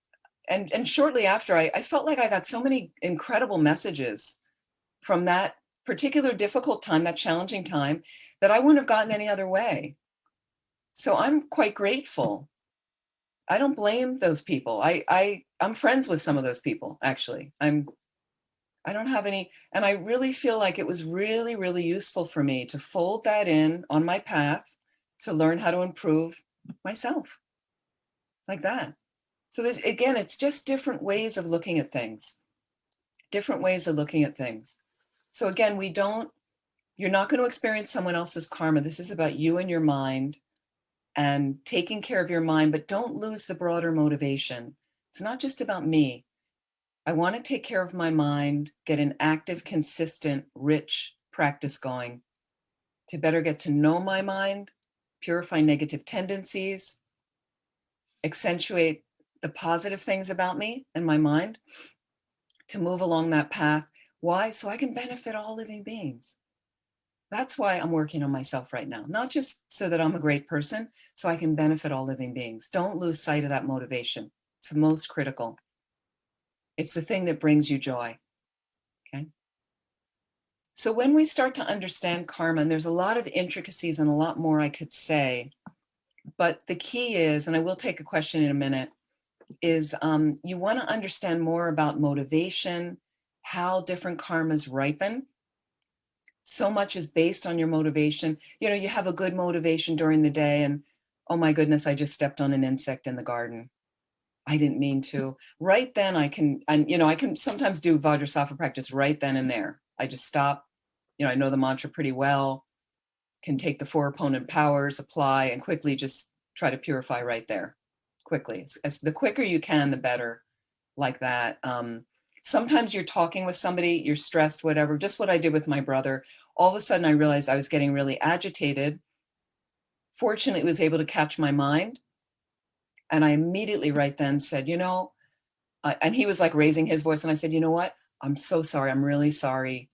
and shortly after, I felt like I got so many incredible messages from that particular difficult time, that challenging time, that I wouldn't have gotten any other way. So I'm quite grateful. I don't blame those people. I'm friends with some of those people, actually. I don't have any, and I really feel like it was really, really useful for me to fold that in on my path to learn how to improve myself like that. So there's, again, it's just different ways of looking at things, different ways of looking at things. So again, you're not going to experience someone else's karma. This is about you and your mind and taking care of your mind, but don't lose the broader motivation. It's not just about me. I want to take care of my mind, get an active, consistent, rich practice going to better get to know my mind, purify negative tendencies, accentuate the positive things about me and my mind, to move along that path. Why? So I can benefit all living beings. That's why I'm working on myself right now, not just so that I'm a great person, so I can benefit all living beings. Don't lose sight of that motivation. It's the most critical. It's the thing that brings you joy, okay? So when we start to understand karma, and there's a lot of intricacies and a lot more I could say, but the key is, and I will take a question in a minute, is you want to understand more about motivation, how different karmas ripen. So much is based on your motivation. You have a good motivation during the day and, oh my goodness, I just stepped on an insect in the garden. I didn't mean to. Right then I can sometimes do Vajrasattva practice right then and there. I just stop, I know the mantra pretty well, can take the 4 opponent powers, apply, and quickly just try to purify right there, quickly. As the quicker you can, the better, like that. Sometimes you're talking with somebody, you're stressed, whatever, just what I did with my brother. All of a sudden I realized I was getting really agitated. Fortunately, I was able to catch my mind. And I immediately right then said, and he was like raising his voice. And I said, you know what? I'm so sorry. I'm really sorry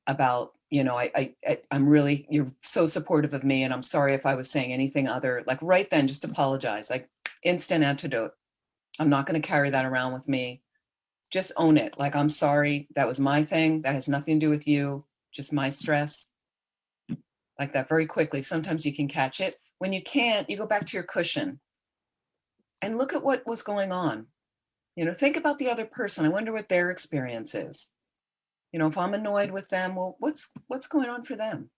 about, I'm really, you're so supportive of me. And I'm sorry if I was saying anything other, like right then, just apologize, like instant antidote. I'm not going to carry that around with me. Just own it. Like, I'm sorry. That was my thing. That has nothing to do with you. Just my stress. Like that, very quickly. Sometimes you can catch it. When you can't, you go back to your cushion and look at what was going on. Think about the other person. I wonder what their experience is. If I'm annoyed with them, well, what's going on for them?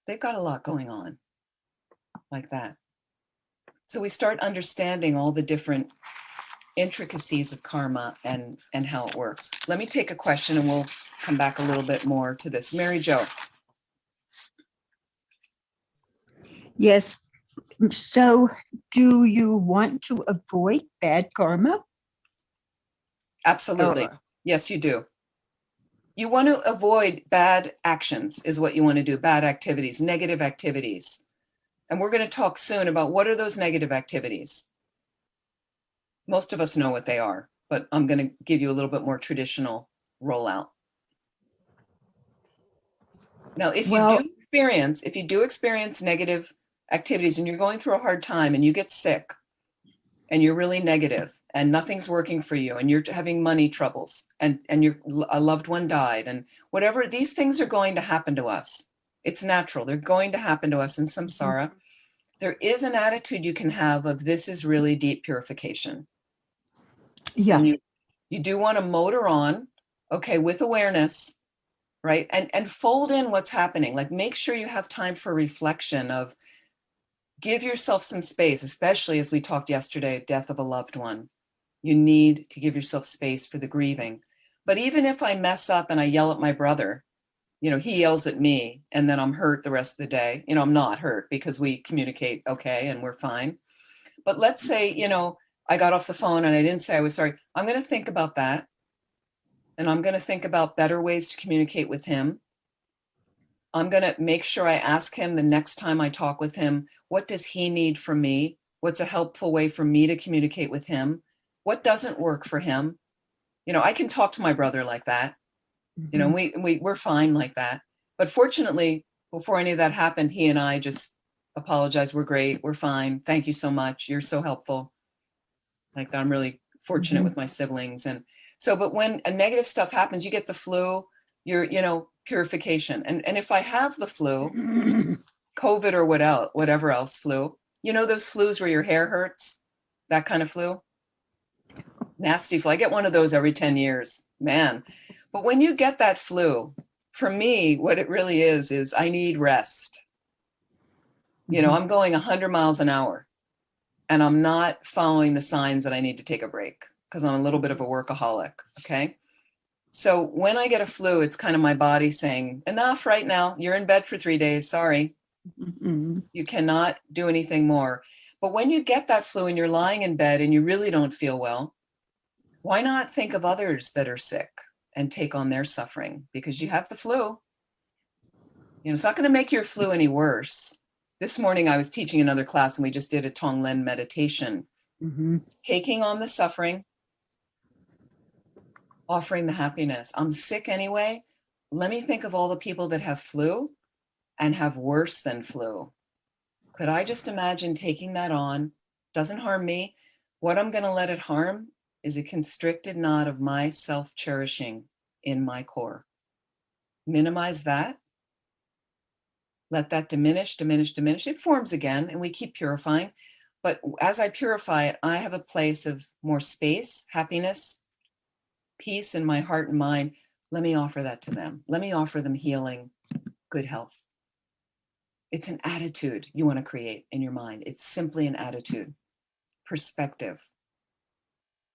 They've got a lot going on, like that. So we start understanding all the different intricacies of karma and how it works. Let me take a question and we'll come back a little bit more to this. Mary Jo. Yes. So do you want to avoid bad karma? Absolutely. Yes, you do. You want to avoid bad actions is what you want to do, bad activities, negative activities. And we're going to talk soon about what are those negative activities. Most of us know what they are, but I'm going to give you a little bit more traditional rollout. Now, if you do experience negative activities and you're going through a hard time and you get sick and you're really negative and nothing's working for you and you're having money troubles and a loved one died and whatever, these things are going to happen to us. It's natural. They're going to happen to us in samsara. There is an attitude you can have of this is really deep purification. Yeah. And you do want to motor on, okay, with awareness, right? And fold in what's happening. Like make sure you have time for reflection of give yourself some space, especially as we talked yesterday, death of a loved one. You need to give yourself space for the grieving. But even if I mess up and I yell at my brother, he yells at me and then I'm hurt the rest of the day. I'm not hurt because we communicate okay and we're fine. But let's say, I got off the phone and I didn't say I was sorry. I'm going to think about that. And I'm going to think about better ways to communicate with him. I'm going to make sure I ask him the next time I talk with him, what does he need from me? What's a helpful way for me to communicate with him? What doesn't work for him? I can talk to my brother like that. You know, we're fine like that. But fortunately, before any of that happened, he and I just apologized. We're great. We're fine. Thank you so much. You're so helpful. Like that, I'm really fortunate with my siblings. And so, but when a negative stuff happens, you get the flu, you're, you know, purification. And if I have the flu, COVID or whatever else flu, you know, those flus where your hair hurts, that kind of flu, nasty flu. I get one of those every 10 years, man. But when you get that flu, for me, what it really is I need rest. You know, I'm going 100 miles an hour and I'm not following the signs that I need to take a break because I'm a little bit of a workaholic. Okay. So when I get a flu, it's kind of my body saying, enough right now. You're in bed for 3 days. Sorry. You cannot do anything more. But when you get that flu and you're lying in bed and you really don't feel well, why not think of others that are sick and take on their suffering? Because you have the flu. You know, it's not going to make your flu any worse. This morning I was teaching another class and we just did a Tonglen meditation, taking on the suffering, offering the happiness. I'm sick anyway. Let me think of all the people that have flu and have worse than flu. Could I just imagine taking that on? Doesn't harm me. What I'm going to let it harm is a constricted knot of my self-cherishing in my core. Minimize that. Let that diminish, diminish, diminish. It forms again and we keep purifying. But as I purify it, I have a place of more space, happiness, peace in my heart and mind. Let me offer that to them. Let me offer them healing, good health. It's an attitude you want to create in your mind. It's simply an attitude, perspective,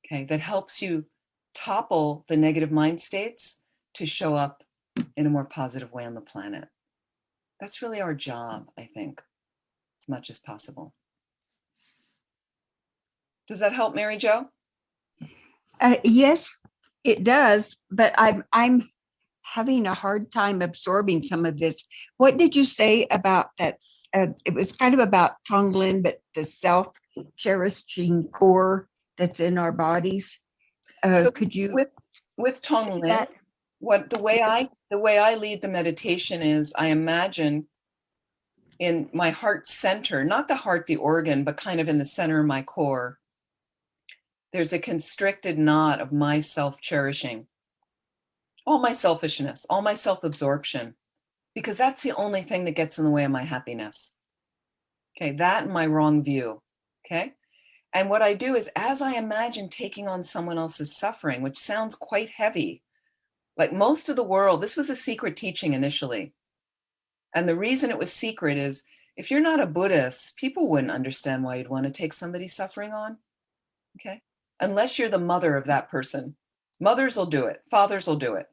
okay, that helps you topple the negative mind states to show up in a more positive way on the planet. That's really our job, I think, as much as possible. Does that help, Mary Jo? Yes, it does, but I'm having a hard time absorbing some of this. What did you say about that? It was kind of about Tonglen, but the self-cherishing core that's in our bodies. So Could you with Tonglen, that? the way I lead the meditation is I imagine in my heart center, not the heart, the organ, but kind of in the center of my core, there's a constricted knot of my self-cherishing, all my selfishness, all my self-absorption, because that's the only thing that gets in the way of my happiness. Okay, that and my wrong view. Okay. And what I do is as I imagine taking on someone else's suffering, which sounds quite heavy, like most of the world, this was a secret teaching initially. And the reason it was secret is if you're not a Buddhist, people wouldn't understand why you'd want to take somebody's suffering on. Okay. Unless you're the mother of that person. Mothers will do it. Fathers will do it.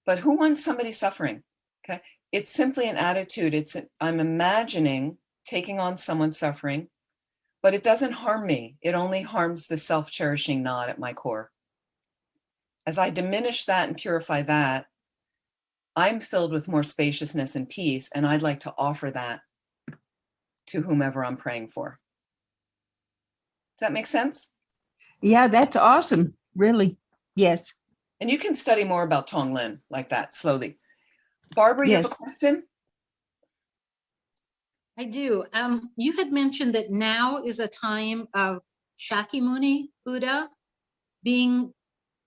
But who wants somebody suffering? Okay. It's simply an attitude. I'm imagining taking on someone's suffering, but it doesn't harm me. It only harms the self-cherishing knot at my core. As I diminish that and purify that, I'm filled with more spaciousness and peace, and I'd like to offer that to whomever I'm praying for. Does that make sense? Yeah, that's awesome. Really. Yes. And you can study more about Tonglen like that slowly. Barbara, you have a question? I do. You had mentioned that now is a time of Shakyamuni Buddha being,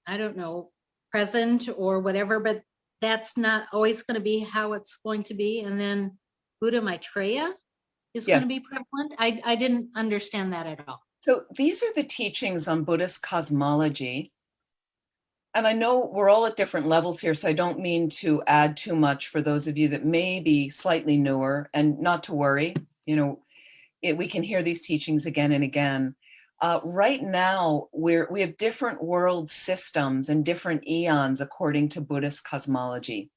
I don't know, present or whatever, but that's not always going to be how it's going to be. And then Buddha Maitreya is going to be prevalent. I didn't understand that at all. So these are the teachings on Buddhist cosmology. And I know we're all at different levels here, so I don't mean to add too much for those of you that may be slightly newer, and not to worry, you know, we can hear these teachings again and again. Right now, we have different world systems and different eons according to Buddhist cosmology.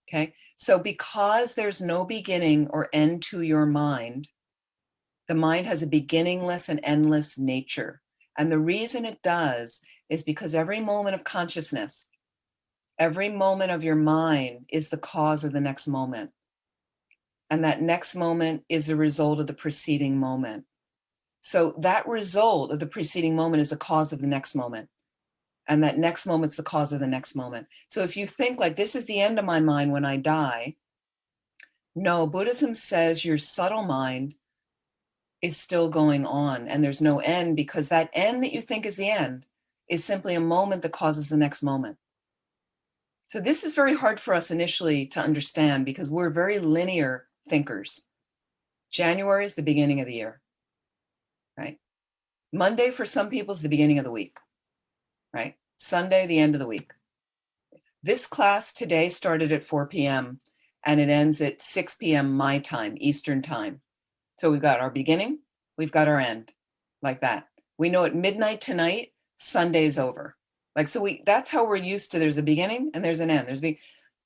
Okay, so because there's no beginning or end to your mind, the mind has a beginningless and endless nature. And the reason it does is because every moment of consciousness, every moment of your mind is the cause of the next moment. And that next moment is a result of the preceding moment. So that result of the preceding moment is the cause of the next moment. And that next moment's the cause of the next moment. So if you think like this is the end of my mind when I die, no, Buddhism says your subtle mind is still going on and there's no end, because that end that you think is the end is simply a moment that causes the next moment. So this is very hard for us initially to understand because we're very linear thinkers. January is the beginning of the year, right? Monday for some people is the beginning of the week, right? Sunday, the end of the week. This class today started at 4 p.m. and it ends at 6 p.m. my time, Eastern time. So we've got our beginning, we've got our end, like that. We know at midnight tonight, Sunday's over. Like, so that's how we're used to, there's a beginning and there's an end.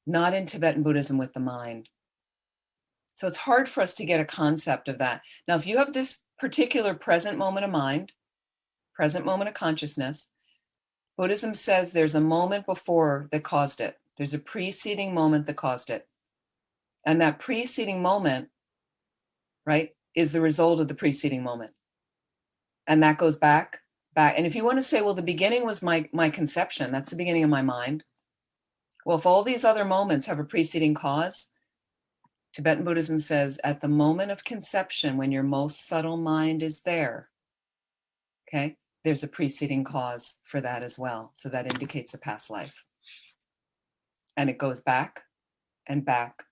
Not in Tibetan Buddhism with the mind. So it's hard for us to get a concept of that. Now, if you have this particular present moment of mind, present moment of consciousness, Buddhism says there's a moment before that caused it. There's a preceding moment that caused it. And that preceding moment, right, is the result of the preceding moment. And that goes back. And if you want to say, well, the beginning was my conception, that's the beginning of my mind. Well, if all these other moments have a preceding cause, Tibetan Buddhism says at the moment of conception, when your most subtle mind is there, okay, there's a preceding cause for that as well. So that indicates a past life. And it goes back and back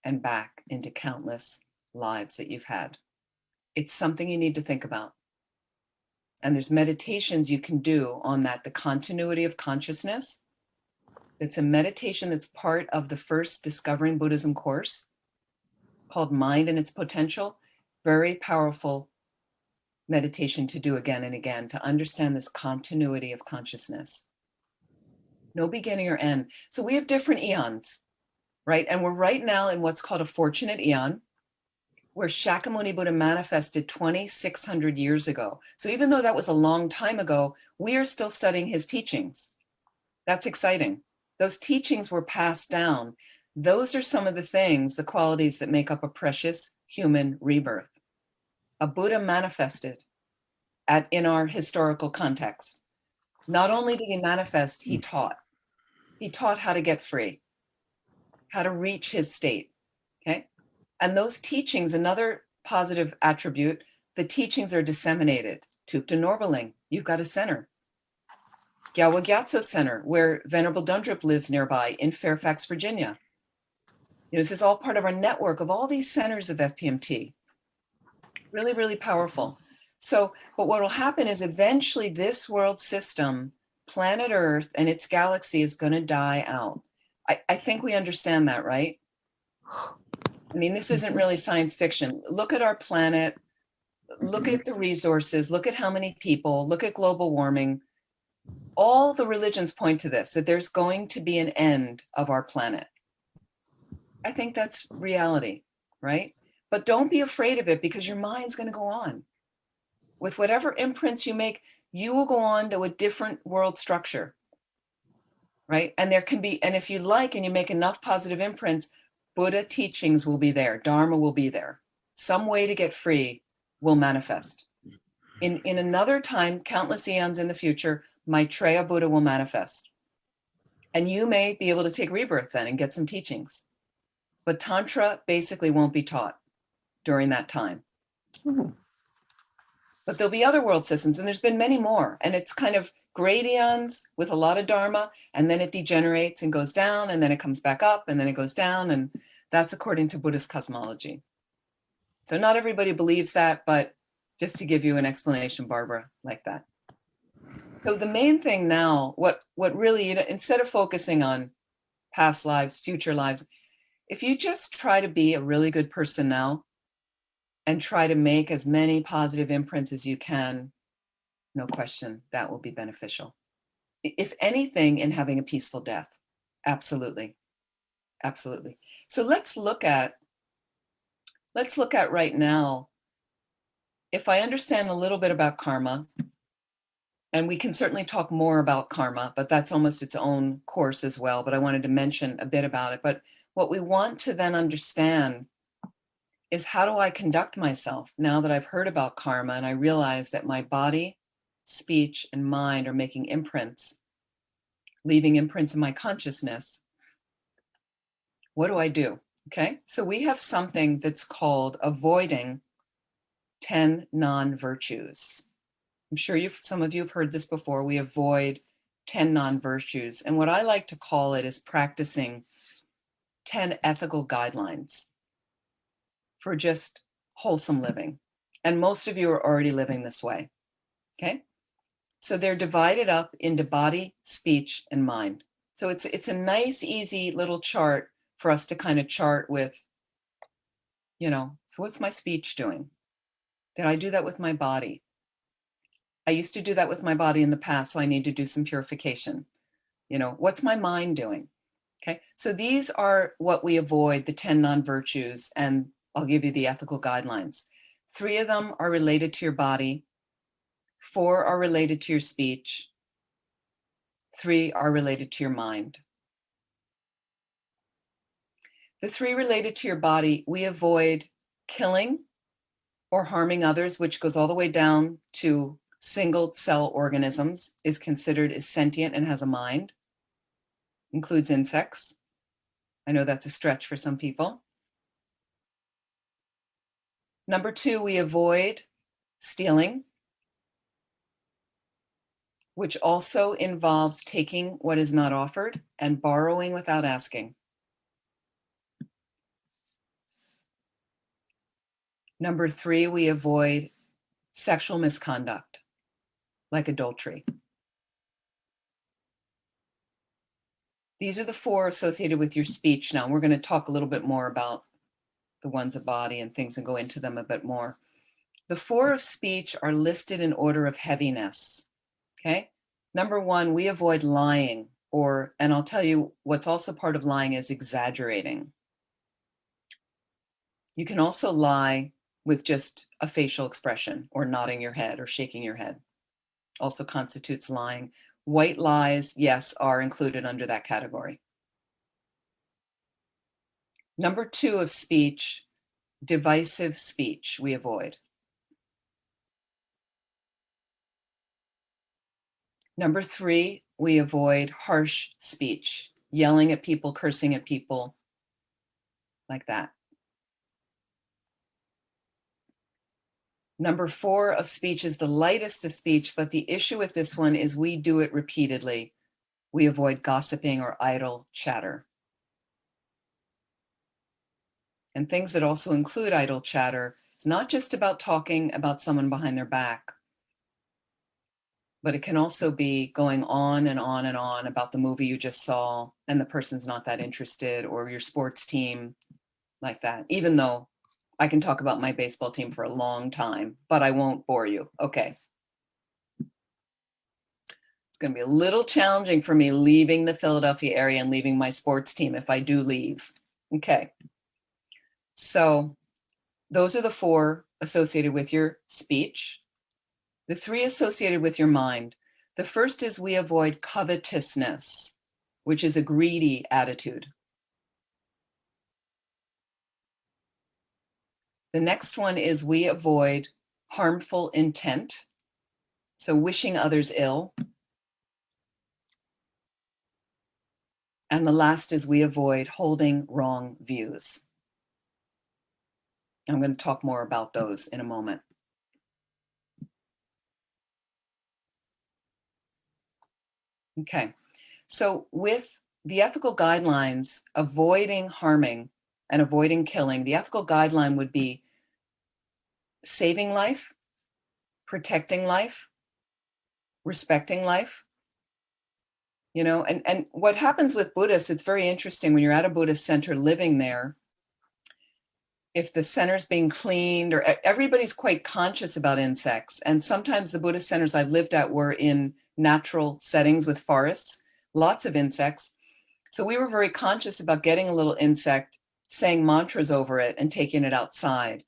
and back into countless lives that you've had. It's something you need to think about. And there's meditations you can do on that, the continuity of consciousness. It's a meditation that's part of the first Discovering Buddhism course called Mind and Its Potential. Very powerful meditation to do again and again to understand this continuity of consciousness. No beginning or end. So we have different eons, right? And we're right now in what's called a fortunate eon, where Shakyamuni Buddha manifested 2,600 years ago. So even though that was a long time ago, we are still studying his teachings. That's exciting. Those teachings were passed down. Those are some of the things, the qualities that make up a precious human rebirth. A Buddha manifested in our historical context. Not only did he manifest, he taught. He taught how to get free, how to reach his state, okay? And those teachings, another positive attribute, the teachings are disseminated. Thupten Norbaling, you've got a center. Gyawa Gyatso Center, where Venerable Dundrup lives nearby in Fairfax, Virginia. You know, this is all part of our network of all these centers of FPMT. Really, really powerful. So, but what will happen is eventually this world system, planet Earth and its galaxy is going to die out. I think we understand that, right? I mean, this isn't really science fiction. Look at our planet, look at the resources, look at how many people, look at global warming. All the religions point to this, that there's going to be an end of our planet. I think that's reality, right? But don't be afraid of it because your mind's going to go on. With whatever imprints you make, you will go on to a different world structure, right? And there can be, and if you like, and you make enough positive imprints, Buddha teachings will be there. Dharma will be there. Some way to get free will manifest. In another time, countless eons in the future, Maitreya Buddha will manifest. And you may be able to take rebirth then and get some teachings. But Tantra basically won't be taught during that time. But there'll be other world systems, and there's been many more. And it's kind of gradients with a lot of Dharma, and then it degenerates and goes down, and then it comes back up, and then it goes down. And that's according to Buddhist cosmology. So not everybody believes that, but just to give you an explanation, Barbara, like that. So the main thing now, what really, you know, instead of focusing on past lives, future lives, if you just try to be a really good person now and try to make as many positive imprints as you can, no question, that will be beneficial. If anything, in having a peaceful death. Absolutely. Absolutely. So let's look at right now, if I understand a little bit about karma, and we can certainly talk more about karma, but that's almost its own course as well, but I wanted to mention a bit about it. But what we want to then understand is, how do I conduct myself now that I've heard about karma and I realize that my body, speech, and mind are making imprints leaving imprints in my consciousness, what do? Okay, so we have something that's called avoiding 10 non-virtues. I'm sure some of you have heard this before. We avoid 10 non-virtues. And what I like to call it is practicing 10 ethical guidelines for just wholesome living. And most of you are already living this way. Okay? So they're divided up into body, speech, and mind. So it's a nice, easy little chart for us to kind of chart with, so what's my speech doing? Did I do that with my body? I used to do that with my body in the past, so I need to do some purification. What's my mind doing? Okay, so these are what we avoid, the 10 non-virtues, and I'll give you the ethical guidelines. 3 of them are related to your body, 4 are related to your speech, 3 are related to your mind. The 3 related to your body, we avoid killing or harming others, which goes all the way down to single cell organisms, is considered as sentient and has a mind, includes insects. I know that's a stretch for some people. Number 2, we avoid stealing, which also involves taking what is not offered and borrowing without asking. Number 3, we avoid sexual misconduct, like adultery. These are the 4 associated with your speech. Now, we're going to talk a little bit more about the ones of body and things and go into them a bit more. The 4 of speech are listed in order of heaviness, okay? Number 1, we avoid lying, and I'll tell you what's also part of lying is exaggerating. You can also lie with just a facial expression or nodding your head or shaking your head. Also constitutes lying. White lies, yes, are included under that category. Number 2 of speech, divisive speech, we avoid. Number 3, we avoid harsh speech, yelling at people, cursing at people, like that. Number 4 of speech is the lightest of speech, but the issue with this one is we do it repeatedly. We avoid gossiping or idle chatter. And things that also include idle chatter, it's not just about talking about someone behind their back, but it can also be going on and on and on about the movie you just saw and the person's not that interested, or your sports team, like that. Even though I can talk about my baseball team for a long time, but I won't bore you. Okay. It's going to be a little challenging for me leaving the Philadelphia area and leaving my sports team if I do leave. Okay. So those are the 4 associated with your speech. The 3 associated with your mind. The first is we avoid covetousness, which is a greedy attitude. The next one is we avoid harmful intent, so wishing others ill. And the last is we avoid holding wrong views. I'm going to talk more about those in a moment. Okay, so with the ethical guidelines, avoiding harming and avoiding killing, the ethical guideline would be saving life, protecting life, respecting life. And what happens with Buddhists, it's very interesting when you're at a Buddhist center living there, if the center's being cleaned, or everybody's quite conscious about insects. And sometimes the Buddhist centers I've lived at were in natural settings with forests, lots of insects. So we were very conscious about getting a little insect, saying mantras over it and taking it outside.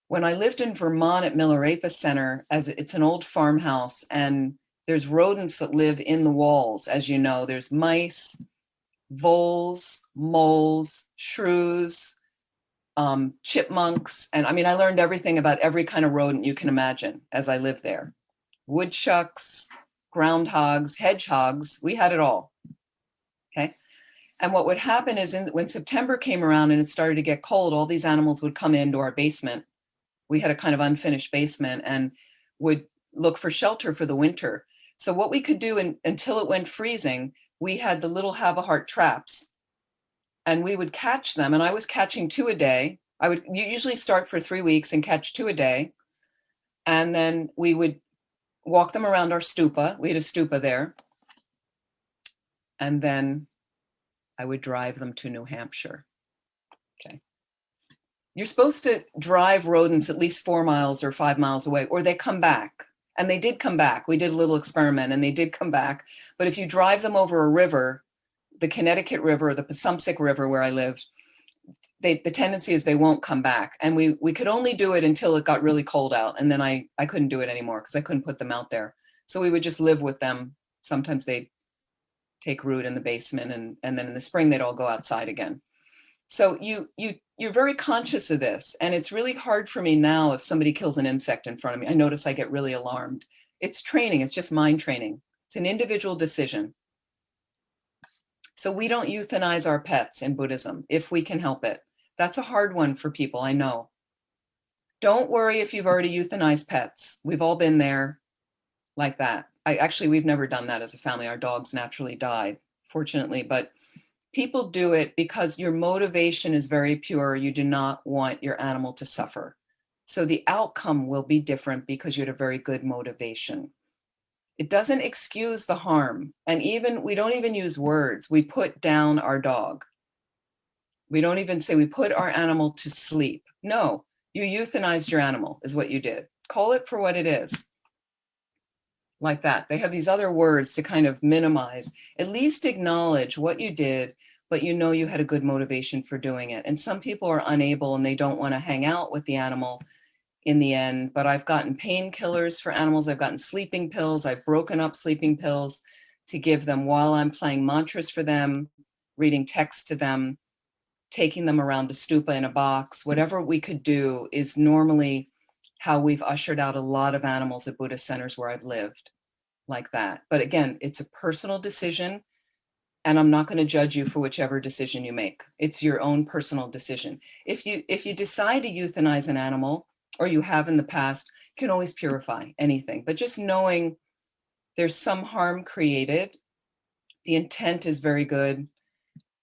When I lived in Vermont at Milarepa Center, as it's an old farmhouse, and there's rodents that live in the walls, as you know, there's mice, voles, moles, shrews, chipmunks. And I mean, I learned everything about every kind of rodent you can imagine as I lived there. Woodchucks, groundhogs, hedgehogs, we had it all. Okay. And what would happen is when September came around and it started to get cold, all these animals would come into our basement. We had a kind of unfinished basement and would look for shelter for the winter. So what we could do until it went freezing, we had the little have a heart traps and we would catch them. And I was catching 2 a day. I would usually start for 3 weeks and catch 2 a day. And then we would walk them around our stupa. We had a stupa there. And then I would drive them to New Hampshire. Okay. You're supposed to drive rodents at least 4 miles or 5 miles away, or they come back. And they did come back. We did a little experiment and they did come back. But if you drive them over a river, the Connecticut River, or the Passumpsic River where I lived, the tendency is they won't come back. And we could only do it until it got really cold out. And then I couldn't do it anymore because I couldn't put them out there. So we would just live with them. Sometimes they'd take root in the basement and then in the spring they'd all go outside again. So you're very conscious of this. And it's really hard for me now if somebody kills an insect in front of me. I notice I get really alarmed. It's training. It's just mind training. It's an individual decision. So we don't euthanize our pets in Buddhism if we can help it. That's a hard one for people, I know. Don't worry if you've already euthanized pets. We've all been there like that. We've never done that as a family. Our dogs naturally died, fortunately, but people do it because your motivation is very pure. You do not want your animal to suffer. So the outcome will be different because you had a very good motivation. It doesn't excuse the harm. And we don't even use words. We put down our dog. We don't even say we put our animal to sleep. No, you euthanized your animal is what you did. Call it for what it is. Like that. They have these other words to kind of minimize, at least acknowledge what you did, but you know you had a good motivation for doing it. And some people are unable and they don't want to hang out with the animal in the end, but I've gotten painkillers for animals. I've gotten sleeping pills. I've broken up sleeping pills to give them while I'm playing mantras for them, reading text to them, taking them around a stupa in a box. Whatever we could do is normally how we've ushered out a lot of animals at Buddhist centers where I've lived, like that. But again, it's a personal decision, and I'm not going to judge you for whichever decision you make. It's your own personal decision. If you decide to euthanize an animal, or you have in the past, you can always purify anything. But just knowing there's some harm created, the intent is very good.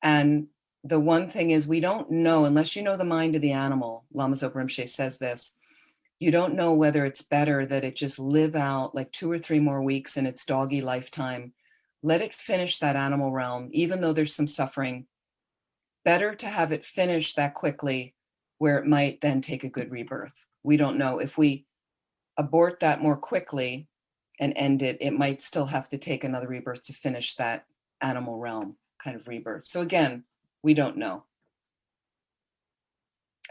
And the one thing is we don't know, unless you know the mind of the animal, Lama Zopa Rinpoche says this, you don't know whether it's better that it just live out like 2 or 3 more weeks in its doggy lifetime. Let it finish that animal realm, even though there's some suffering. Better to have it finish that quickly where it might then take a good rebirth. We don't know. If we abort that more quickly and end it, it might still have to take another rebirth to finish that animal realm kind of rebirth. So again, we don't know.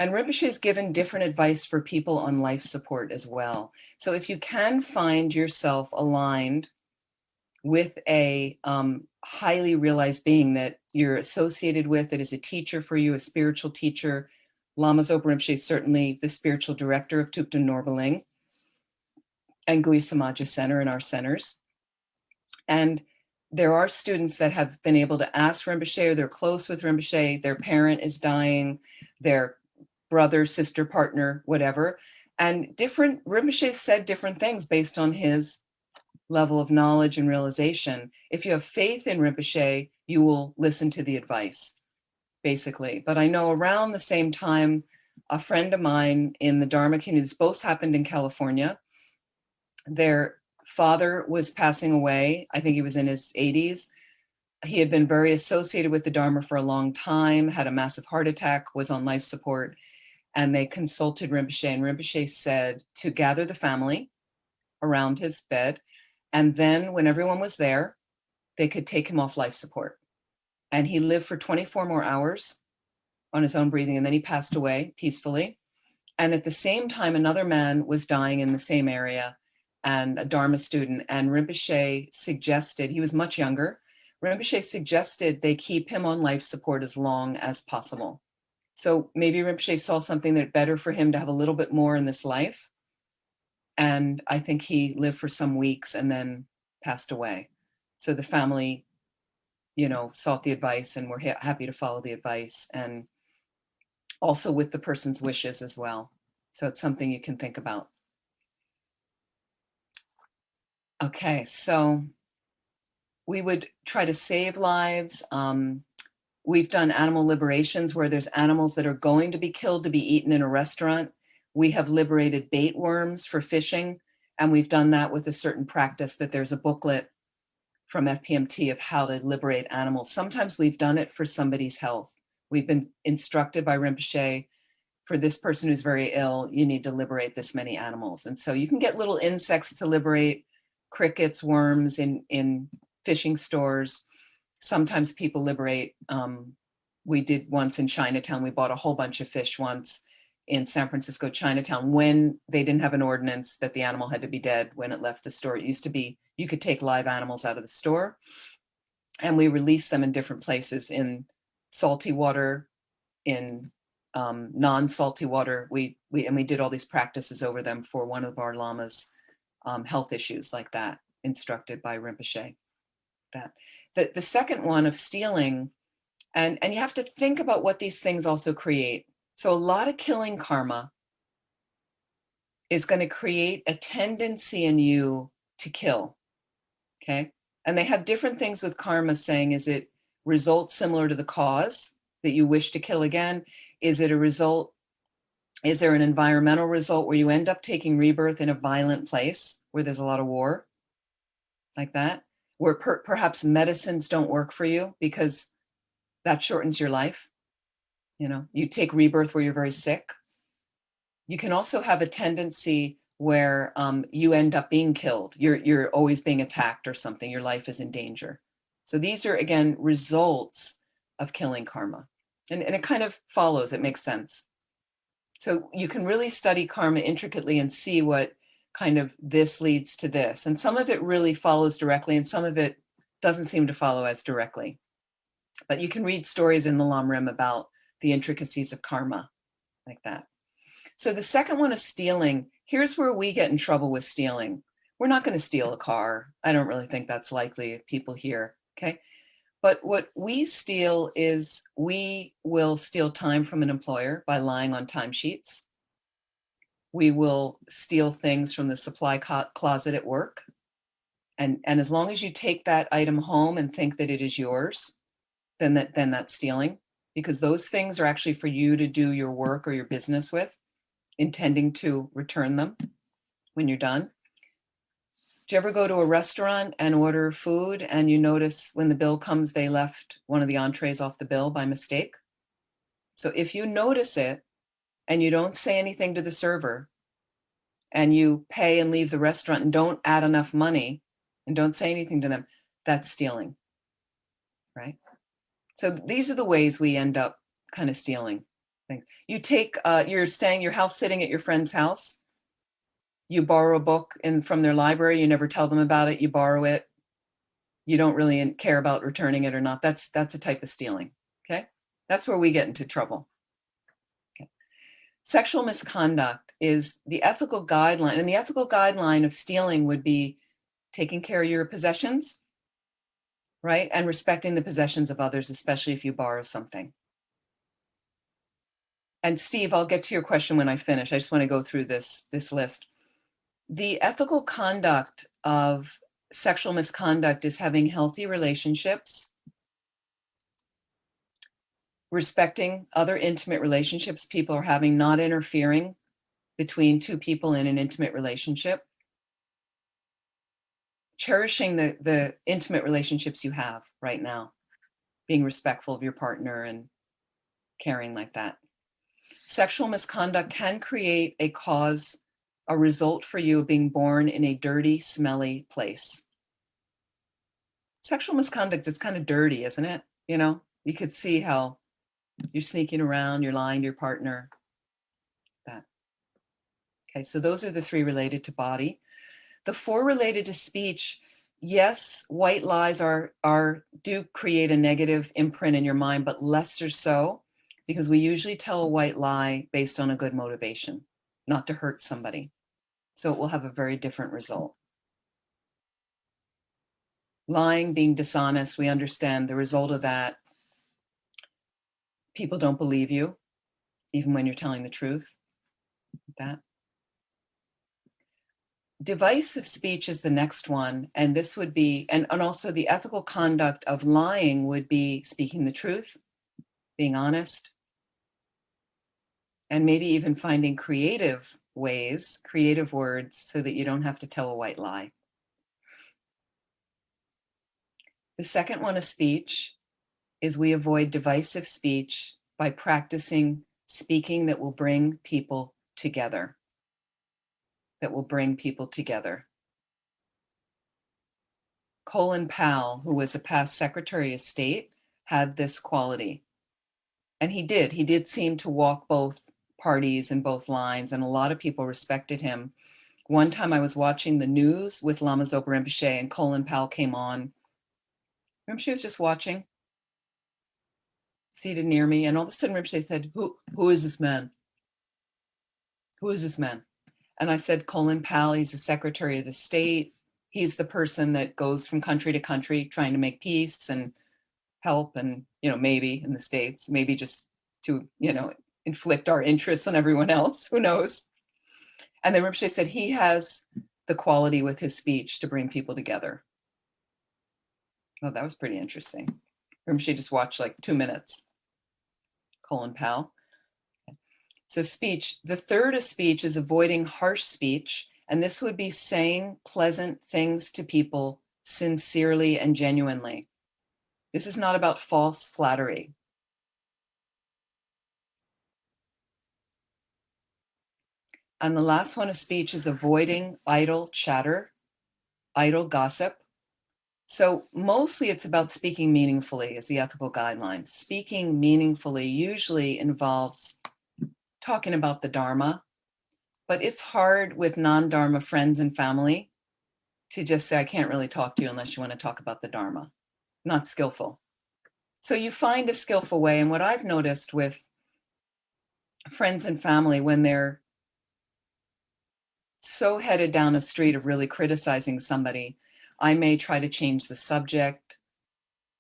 And Rinpoche has given different advice for people on life support as well. So if you can find yourself aligned with a highly realized being that you're associated with, that is a teacher for you, a spiritual teacher, Lama Zopa Rinpoche is certainly the spiritual director of Thupten Norbaling and Gui Samaja Center in our centers. And there are students that have been able to ask Rinpoche, or they're close with Rinpoche, their parent is dying, their brother, sister, partner, whatever. And Rinpoche said different things based on his level of knowledge and realization. If you have faith in Rinpoche, you will listen to the advice, basically. But I know around the same time, a friend of mine in the Dharma community, this both happened in California, their father was passing away. I think he was in his 80s. He had been very associated with the Dharma for a long time, had a massive heart attack, was on life support, and they consulted Rinpoche, and Rinpoche said to gather the family around his bed, and then when everyone was there, they could take him off life support. And he lived for 24 more hours on his own breathing, and then he passed away peacefully. And at the same time, another man was dying in the same area, and a Dharma student, and Rinpoche suggested, he was much younger, Rinpoche suggested they keep him on life support as long as possible. So maybe Rinpoche saw something that better for him to have a little bit more in this life. And I think he lived for some weeks and then passed away. So the family sought the advice, and we're happy to follow the advice, and also with the person's wishes as well. So it's something you can think about. Okay, so we would try to save lives. We've done animal liberations where there's animals that are going to be killed to be eaten in a restaurant. We have liberated bait worms for fishing, and we've done that with a certain practice that there's a booklet from FPMT of how to liberate animals. Sometimes we've done it for somebody's health. We've been instructed by Rinpoche, for this person who's very ill, you need to liberate this many animals. And so you can get little insects to liberate, crickets, worms in fishing stores. Sometimes people liberate, we did once in Chinatown, we bought a whole bunch of fish once in San Francisco, Chinatown, when they didn't have an ordinance that the animal had to be dead when it left the store. It used to be, you could take live animals out of the store, and we released them in different places, in salty water, in non-salty water. We did all these practices over them for one of our lamas' health issues like that, instructed by Rinpoche. The second one of stealing, and you have to think about what these things also create. So a lot of killing karma is going to create a tendency in you to kill, okay? And they have different things with karma, saying, is it results similar to the cause that you wish to kill again? Is it a result? Is there an environmental result where you end up taking rebirth in a violent place where there's a lot of war, like that? Where perhaps medicines don't work for you because that shortens your life. You take rebirth where you're very sick. You can also have a tendency where you end up being killed. You're always being attacked or something. Your life is in danger. So these are, again, results of killing karma. And it kind of follows, it makes sense. So you can really study karma intricately and see what kind of this leads to this. And some of it really follows directly, and some of it doesn't seem to follow as directly. But you can read stories in the Lamrim about the intricacies of karma, like that. So the second one is stealing. Here's where we get in trouble with stealing. We're not going to steal a car. I don't really think that's likely if people here, okay? But what we steal is, we will steal time from an employer by lying on timesheets. We will steal things from the supply closet at work. And as long as you take that item home and think that it is yours, then that's stealing, because those things are actually for you to do your work or your business with, intending to return them when you're done. Do you ever go to a restaurant and order food and you notice when the bill comes, they left one of the entrees off the bill by mistake? So if you notice it and you don't say anything to the server, and you pay and leave the restaurant and don't add enough money and don't say anything to them, that's stealing, right? So these are the ways we end up kind of stealing things. You take, you're house sitting at your friend's house. You borrow a book from their library. You never tell them about it. You borrow it. You don't really care about returning it or not. That's a type of stealing, okay? That's where we get into trouble. Okay. Sexual misconduct is the ethical guideline, and the ethical guideline of stealing would be taking care of your possessions, right? And respecting the possessions of others, especially if you borrow something. And Steve, I'll get to your question when I finish. I just want to go through this list. The ethical conduct of sexual misconduct is having healthy relationships, respecting other intimate relationships people are having, not interfering between two people in an intimate relationship, cherishing the intimate relationships you have right now, being respectful of your partner and caring like that. Sexual misconduct can create a result for you of being born in a dirty, smelly place. Sexual misconduct is kind of dirty, isn't it? You could see how you're sneaking around, you're lying to your partner. That. Okay, so those are the 3 related to body. The 4 related to speech. Yes, white lies do create a negative imprint in your mind, but lesser so, because we usually tell a white lie based on a good motivation, not to hurt somebody. So it will have a very different result. Lying, being dishonest, we understand the result of that. People don't believe you, even when you're telling the truth. That. Divisive speech is the next one, and this would be, and also the ethical conduct of lying would be speaking the truth, being honest, and maybe even finding creative ways, creative words, so that you don't have to tell a white lie. The second one of speech is we avoid divisive speech by practicing speaking that will bring people together, that will bring people together. Colin Powell, who was a past Secretary of State, had this quality. And he did seem to walk both parties and both lines, and a lot of people respected him. One time I was watching the news with Lama Zopa Rinpoche, and Colin Powell came on. Rinpoche was just watching, seated near me, and all of a sudden Rinpoche said, who is this man? Who is this man? And I said, Colin Powell, he's the Secretary of the State. He's the person that goes from country to country trying to make peace and help, and, maybe in the States, maybe just to, inflict our interests on everyone else, who knows? And then Rinpoche said he has the quality with his speech to bring people together. Oh, that was pretty interesting. Rinpoche just watched like 2 minutes. Colin Powell. So speech, the third of speech is avoiding harsh speech. And this would be saying pleasant things to people sincerely and genuinely. This is not about false flattery. And the last one of speech is avoiding idle chatter, idle gossip. So mostly it's about speaking meaningfully is the ethical guideline. Speaking meaningfully usually involves talking about the Dharma, but it's hard with non-Dharma friends and family to just say, I can't really talk to you unless you want to talk about the Dharma. Not skillful. So you find a skillful way. And what I've noticed with friends and family, when they're so headed down a street of really criticizing somebody, I may try to change the subject,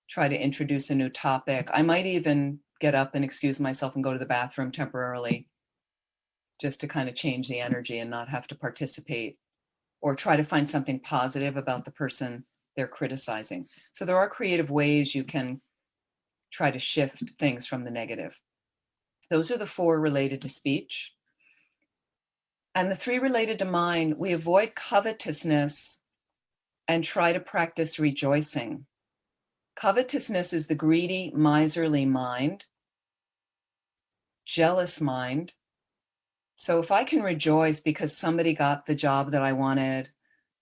try to introduce a new topic. I might even get up and excuse myself and go to the bathroom temporarily, just to kind of change the energy and not have to participate, or try to find something positive about the person they're criticizing. So there are creative ways you can try to shift things from the negative. Those are the 4 related to speech. And the 3 related to mind, we avoid covetousness and try to practice rejoicing. Covetousness is the greedy, miserly mind, jealous mind. So if I can rejoice because somebody got the job that I wanted,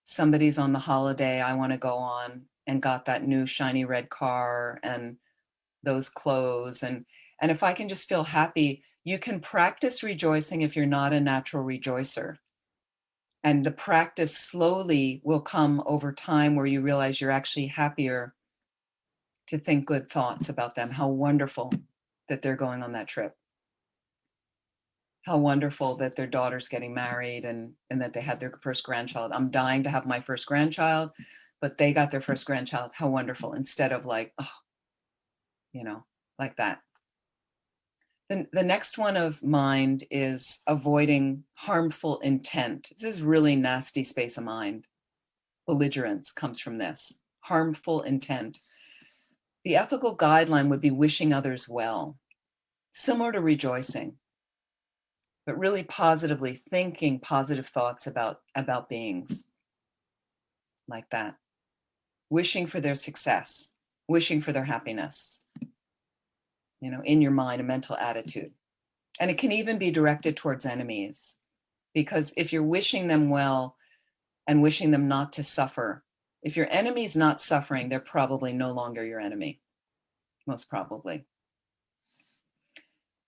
somebody's on the holiday I want to go on and got that new shiny red car and those clothes, and if I can just feel happy, you can practice rejoicing if you're not a natural rejoicer. And the practice slowly will come over time where you realize you're actually happier to think good thoughts about them. How wonderful that they're going on that trip. How wonderful that their daughter's getting married and that they had their first grandchild. I'm dying to have my first grandchild, but they got their first grandchild. How wonderful. Instead of like, oh, like that. The next one of mind is avoiding harmful intent. This is really nasty space of mind. Belligerence comes from this. Harmful intent. The ethical guideline would be wishing others well, similar to rejoicing, but really positively thinking positive thoughts about beings like that. Wishing for their success, wishing for their happiness, in your mind, a mental attitude. And it can even be directed towards enemies, because if you're wishing them well and wishing them not to suffer, if your enemy's not suffering, they're probably no longer your enemy, most probably.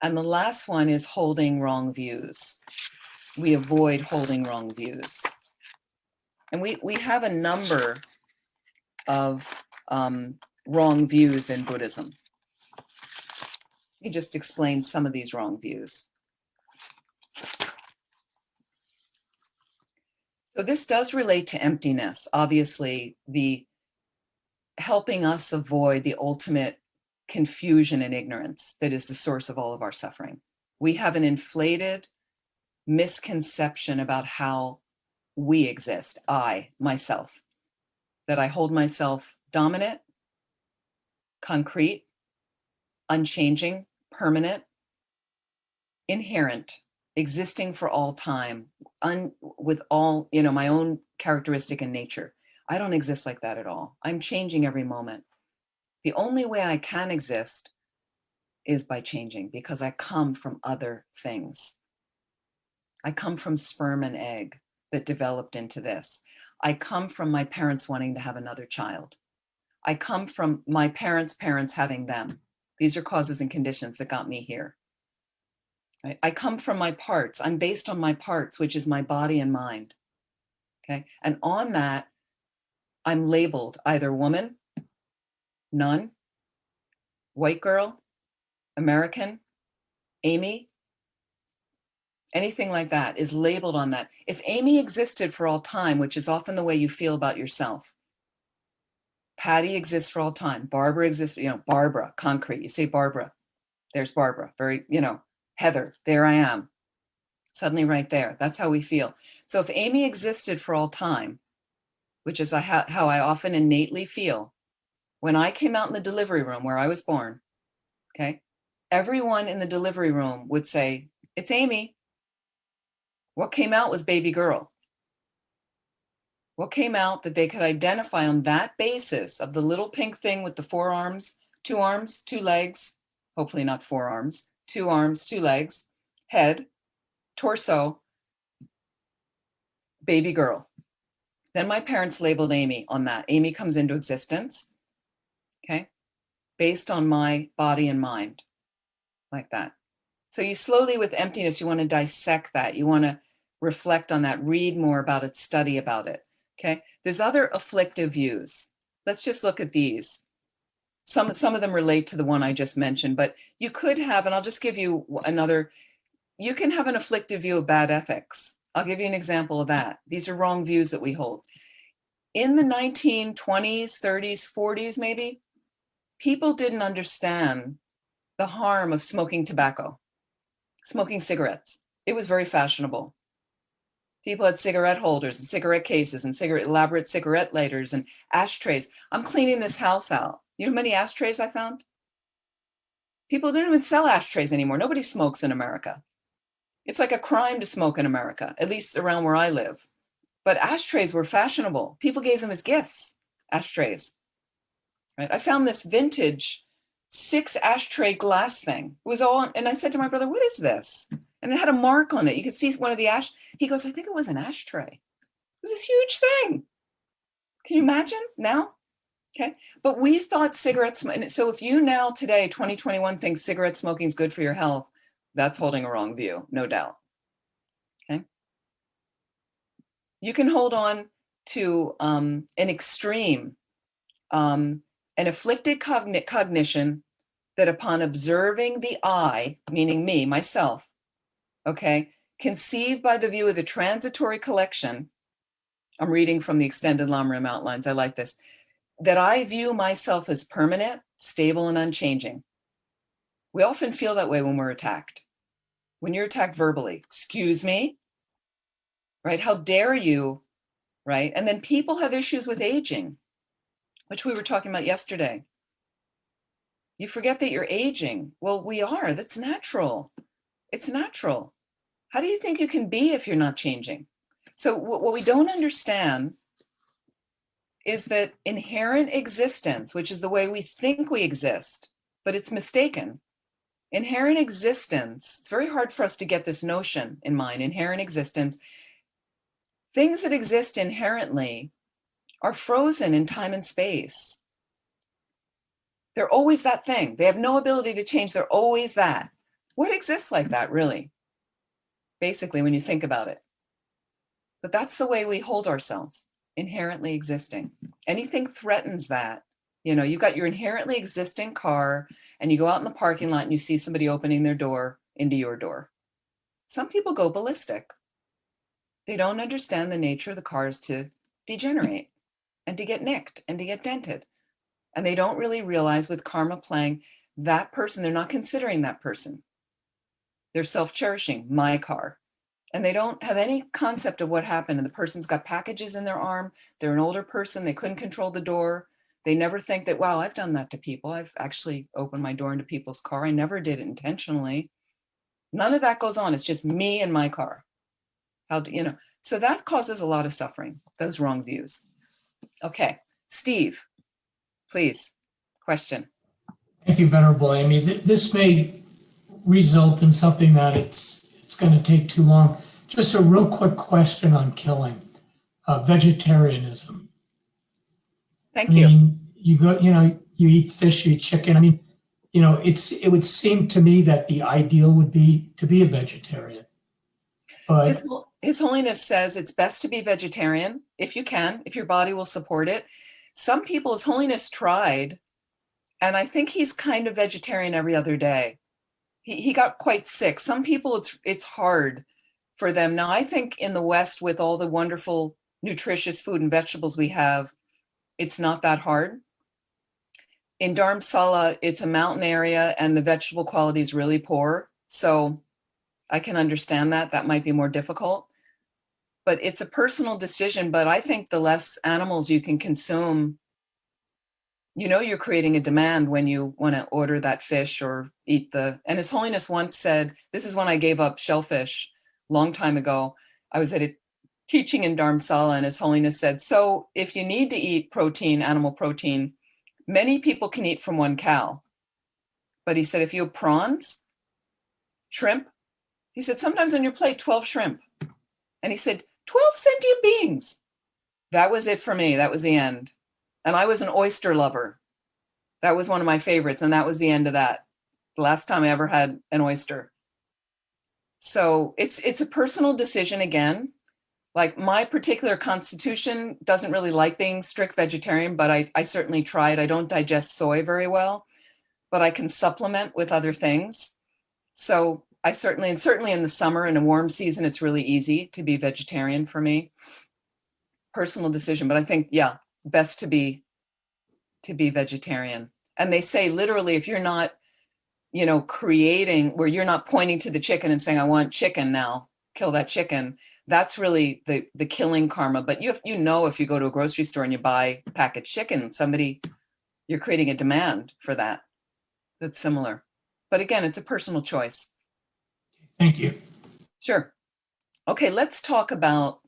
And the last one is holding wrong views. We avoid holding wrong views. And we have a number of wrong views in Buddhism. Let me just explain some of these wrong views. So this does relate to emptiness. Obviously, the helping us avoid the ultimate confusion and ignorance that is the source of all of our suffering. We have an inflated misconception about how we exist, I, myself, that I hold myself dominant, concrete, unchanging, permanent, inherent, existing for all time, with all, my own characteristic and nature. I don't exist like that at all. I'm changing every moment. The only way I can exist is by changing, because I come from other things. I come from sperm and egg that developed into this. I come from my parents wanting to have another child. I come from my parents' parents having them. These are causes and conditions that got me here. Right? I come from my parts. I'm based on my parts, which is my body and mind. Okay. And on that, I'm labeled either woman, nun, white girl, American, Amy, anything like that is labeled on that. If Amy existed for all time, which is often the way you feel about yourself, Patty exists for all time, Barbara exists, Barbara, concrete, you say Barbara, there's Barbara, very, Heather, there I am, suddenly right there. That's how we feel. So if Amy existed for all time, which is how I often innately feel, when I came out in the delivery room where I was born, okay, everyone in the delivery room would say, it's Amy. What came out was baby girl. What came out that they could identify on that basis of the little pink thing with the 4 arms, 2 legs, hopefully not 4 arms, 2 arms, 2 legs, head, torso, baby girl. Then my parents labeled Amy on that. Amy comes into existence, okay, based on my body and mind, like that. So you slowly, with emptiness, you want to dissect that. You want to reflect on that, read more about it, study about it, okay? There's other afflictive views. Let's just look at these. Some of them relate to the one I just mentioned, but you could have, and I'll just give you another, you can have an afflictive view of bad ethics. I'll give you an example of that. These are wrong views that we hold. In the 1920s, 30s, 40s, maybe, people didn't understand the harm of smoking tobacco, smoking cigarettes. It was very fashionable. People had cigarette holders and cigarette cases and elaborate cigarette lighters and ashtrays. I'm cleaning this house out. You know how many ashtrays I found? People don't even sell ashtrays anymore. Nobody smokes in America. It's like a crime to smoke in America, at least around where I live. But ashtrays were fashionable. People gave them as gifts, ashtrays. Right? I found this vintage 6 ashtray glass thing. It was all, and I said to my brother, what is this? And it had a mark on it. You could see one of the ash. He goes, I think it was an ashtray. It was this huge thing. Can you imagine now? Okay. But we thought cigarettes. So if you now today, 2021, think cigarette smoking is good for your health, that's holding a wrong view, no doubt. Okay. You can hold on to an extreme, an afflicted cognition that upon observing the I, meaning me, myself, okay, conceived by the view of the transitory collection, I'm reading from the extended Lamrim outlines, I like this, that I view myself as permanent, stable, and unchanging. We often feel that way when we're attacked. When you're attacked verbally, excuse me, right? How dare you, right? And then people have issues with aging, which we were talking about yesterday. You forget that you're aging. Well, we are. That's natural. It's natural. How do you think you can be if you're not changing? So what we don't understand is that inherent existence, which is the way we think we exist, but it's mistaken. Inherent existence, it's very hard for us to get this notion in mind, inherent existence. Things that exist inherently are frozen in time and space. They're always that thing. They have no ability to change. They're always that. What exists like that, really? Basically, when you think about it. But that's the way we hold ourselves, inherently existing. Anything threatens that. You've got your inherently existing car, and you go out in the parking lot and you see somebody opening their door into your door. Some people go ballistic. They don't understand the nature of the cars to degenerate and to get nicked and to get dented. And they don't really realize with karma playing, that person, they're not considering that person. They're self-cherishing, my car. And they don't have any concept of what happened. And the person's got packages in their arm. They're an older person. They couldn't control the door. They never think that, wow, I've done that to people. I've actually opened my door into people's car. I never did it intentionally. None of that goes on. It's just me and my car. How do you know? So that causes a lot of suffering, those wrong views. Okay, Steve, please, question. Thank you, Venerable Amy. This may result in something that it's going to take too long. Just a real quick question on killing, vegetarianism. Thank you. You go, you eat fish, you eat chicken. It would seem to me that the ideal would be to be a vegetarian. But His Holiness says it's best to be vegetarian if you can, if your body will support it. Some people, His Holiness tried, and I think he's kind of vegetarian every other day. He got quite sick. Some people, it's hard for them. Now, I think in the West, with all the wonderful, nutritious food and vegetables we have, it's not that hard. In Dharamsala, it's a mountain area and the vegetable quality is really poor. So I can understand that. That might be more difficult. But it's a personal decision. But I think the less animals you can consume, you're creating a demand when you want to order that fish or eat and His Holiness once said, this is when I gave up shellfish a long time ago. I was at a teaching in Dharamsala and His Holiness said, so if you need to eat protein, animal protein, many people can eat from one cow. But he said, if you have prawns, shrimp, he said, sometimes on your plate, 12 shrimp. And he said, 12 sentient beings. That was it for me. That was the end. And I was an oyster lover. That was one of my favorites. And that was the end of that. The last time I ever had an oyster. So it's a personal decision again. Like my particular constitution doesn't really like being strict vegetarian, but I certainly tried. I don't digest soy very well, but I can supplement with other things. So I certainly in the summer in a warm season, it's really easy to be vegetarian for me. Personal decision, but I think, yeah, best to be vegetarian. And they say literally, if you're not, creating where you're not pointing to the chicken and saying, I want chicken now, kill that chicken. That's really the killing karma. But if you go to a grocery store and you buy packaged chicken, you're creating a demand for that. That's similar. But again, it's a personal choice. thank you. Sure. Okay, let's talk about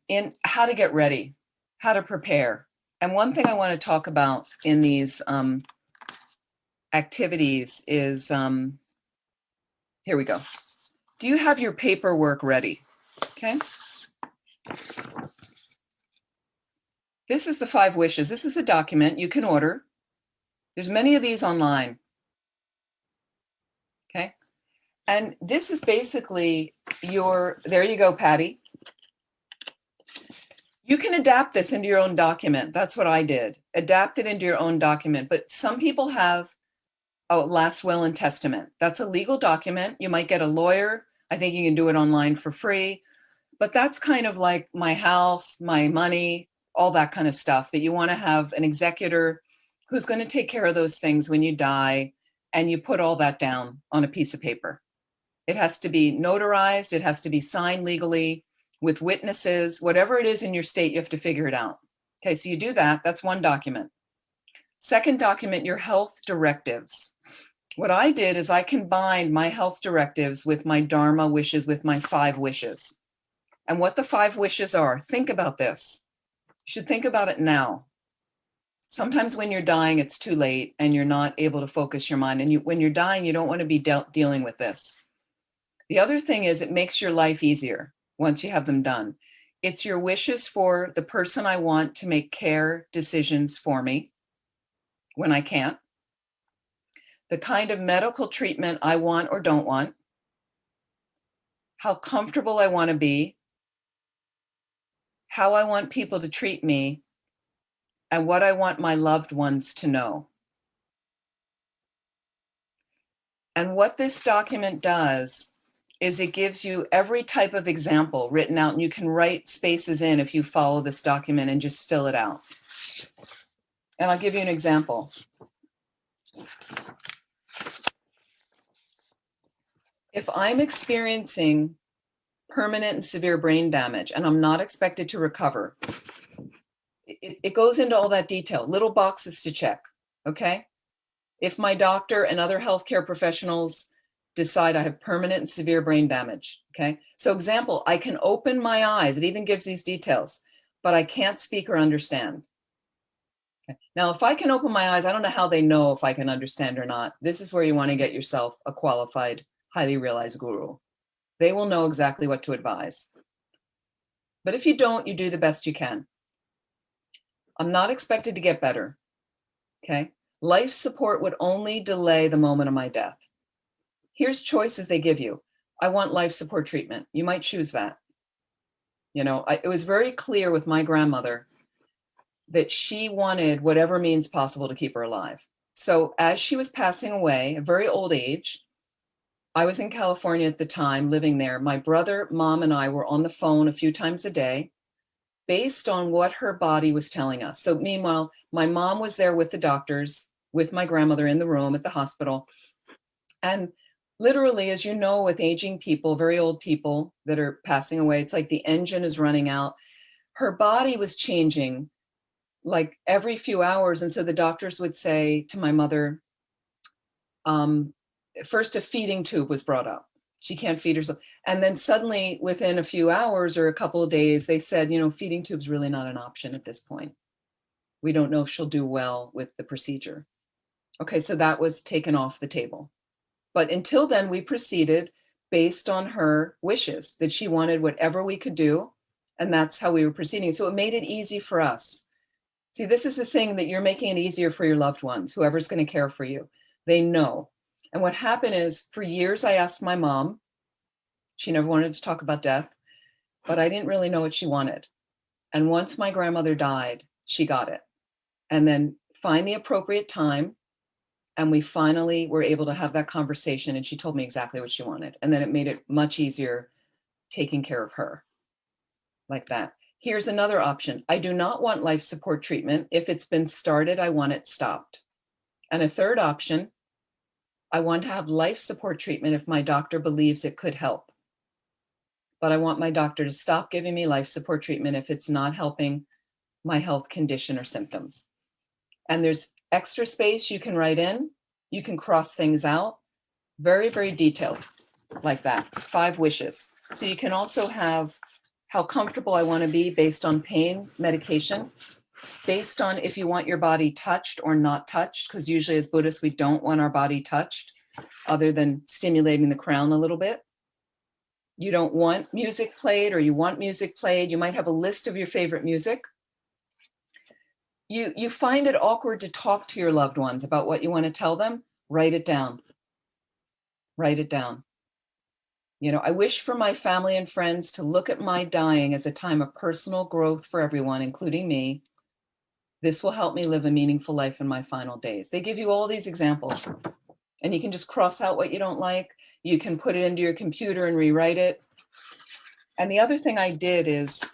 in how to get ready, how to prepare. And one thing I want to talk about in these activities is, here we go. Do you have your paperwork ready? Okay. This is the 5 wishes. This is a document you can order. There's many of these online. Okay. And this is basically there you go, Patty. You can adapt this into your own document. That's what I did. Adapt it into your own document. But some people have a last will and testament. That's a legal document. You might get a lawyer. I think you can do it online for free. But that's kind of like my house, my money, all that kind of stuff that you want to have an executor who's going to take care of those things when you die, and you put all that down on a piece of paper. It has to be notarized. It has to be signed legally with witnesses. Whatever it is in your state, you have to figure it out. Okay, so you do that. That's one document. Second document, your health directives. What I did is I combined my health directives with my Dharma wishes, with my 5 wishes. And what the 5 wishes are, think about this. You should think about it now. Sometimes when you're dying, it's too late and you're not able to focus your mind. And when you're dying, you don't want to be dealing with this. The other thing is it makes your life easier once you have them done. It's your wishes for the person I want to make care decisions for me when I can't. The kind of medical treatment I want or don't want. How comfortable I want to be. How I want people to treat me. And what I want my loved ones to know. And what this document does is it gives you every type of example written out, and you can write spaces in if you follow this document and just fill it out. And I'll give you an example. If I'm experiencing permanent and severe brain damage and I'm not expected to recover, it goes into all that detail, little boxes to check, okay? If my doctor and other healthcare professionals decide I have permanent and severe brain damage, okay? So example, I can open my eyes, it even gives these details, but I can't speak or understand. Okay. Now, if I can open my eyes, I don't know how they know if I can understand or not. This is where you want to get yourself a qualified, highly realized guru. They will know exactly what to advise. But if you don't, you do the best you can. I'm not expected to get better, okay? Life support would only delay the moment of my death. Here's choices they give you. I want life support treatment. You might choose that. You know, it was very clear with my grandmother that she wanted whatever means possible to keep her alive. So as she was passing away, a very old age, I was in California at the time, living there. My brother, mom, and I were on the phone a few times a day based on what her body was telling us. So meanwhile, my mom was there with the doctors, with my grandmother in the room at the hospital. And literally, as you know, with aging people, very old people that are passing away, it's like the engine is running out. Her body was changing like every few hours. And so the doctors would say to my mother, first a feeding tube was brought up. She can't feed herself. And then suddenly within a few hours or a couple of days, they said, you know, feeding tube's really not an option at this point. We don't know if she'll do well with the procedure. Okay, so that was taken off the table. But until then, we proceeded based on her wishes, that she wanted whatever we could do. And that's how we were proceeding. So it made it easy for us. See, this is the thing, that you're making it easier for your loved ones, whoever's going to care for you. They know. And what happened is, for years, I asked my mom. She never wanted to talk about death, but I didn't really know what she wanted. And once my grandmother died, she got it. And then find the appropriate time. And we finally were able to have that conversation, and she told me exactly what she wanted. And then it made it much easier taking care of her like that. Here's another option. I do not want life support treatment. If it's been started, I want it stopped. And a third option, I want to have life support treatment if my doctor believes it could help. But I want my doctor to stop giving me life support treatment if it's not helping my health condition or symptoms. And there's extra space you can write in. You can cross things out. Very, very detailed like that. 5 wishes. So you can also have how comfortable I want to be based on pain medication, based on if you want your body touched or not touched, because usually as Buddhists, we don't want our body touched other than stimulating the crown a little bit. You don't want music played, or you want music played. You might have a list of your favorite music. You find it awkward to talk to your loved ones about what you want to tell them, write it down. Write it down. You know, I wish for my family and friends to look at my dying as a time of personal growth for everyone, including me. This will help me live a meaningful life in my final days. They give you all these examples, and you can just cross out what you don't like. You can put it into your computer and rewrite it. And the other thing I did is,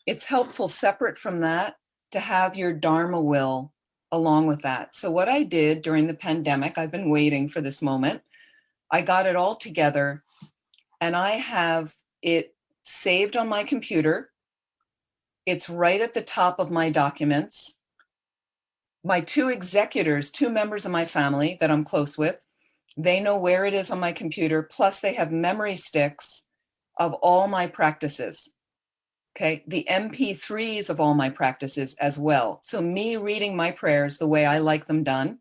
it's helpful separate from that to have your Dharma will along with that. So what I did during the pandemic, I've been waiting for this moment. I got it all together, and I have it saved on my computer. It's right at the top of my documents. My 2 executors, 2 members of my family that I'm close with, they know where it is on my computer. Plus they have memory sticks of all my practices. Okay, the MP3s of all my practices as well. So me reading my prayers the way I like them done.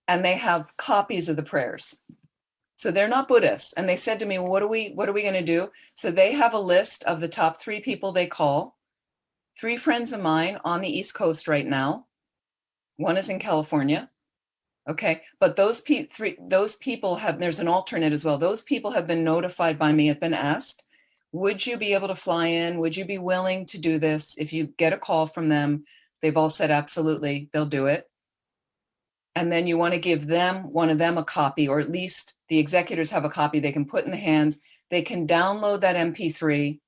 And they have copies of the prayers. So they're not Buddhists. And they said to me, well, what are we going to do? So they have a list of the top 3 people they call. 3 friends of mine on the East Coast right now. One is in California. Okay, but those people have, there's an alternate as well. Those people have been notified by me, have been asked, would you be able to fly in? Would you be willing to do this? If you get a call from them, they've all said, absolutely, they'll do it. And then you want to give them, one of them, a copy, or at least the executors have a copy they can put in the hands. They can download that MP3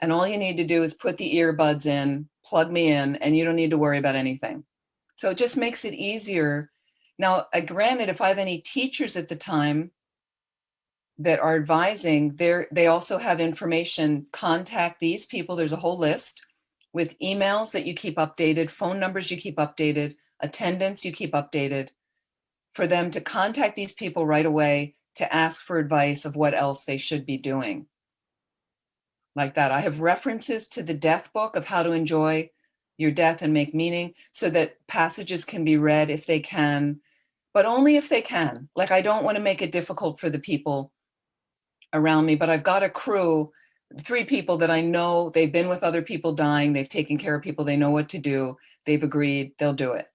And all you need to do is put the earbuds in, plug me in, and you don't need to worry about anything. So it just makes it easier. Now, granted, if I have any teachers at the time that are advising, they also have information, contact these people. There's a whole list with emails that you keep updated, phone numbers you keep updated, attendance you keep updated, for them to contact these people right away to ask for advice of what else they should be doing. Like that. I have references to the death book of how to enjoy your death and make meaning, so that passages can be read if they can, but only if they can. Like, I don't want to make it difficult for the people around me, but I've got a crew, 3 people that I know, they've been with other people dying, they've taken care of people, they know what to do, they've agreed, they'll do it.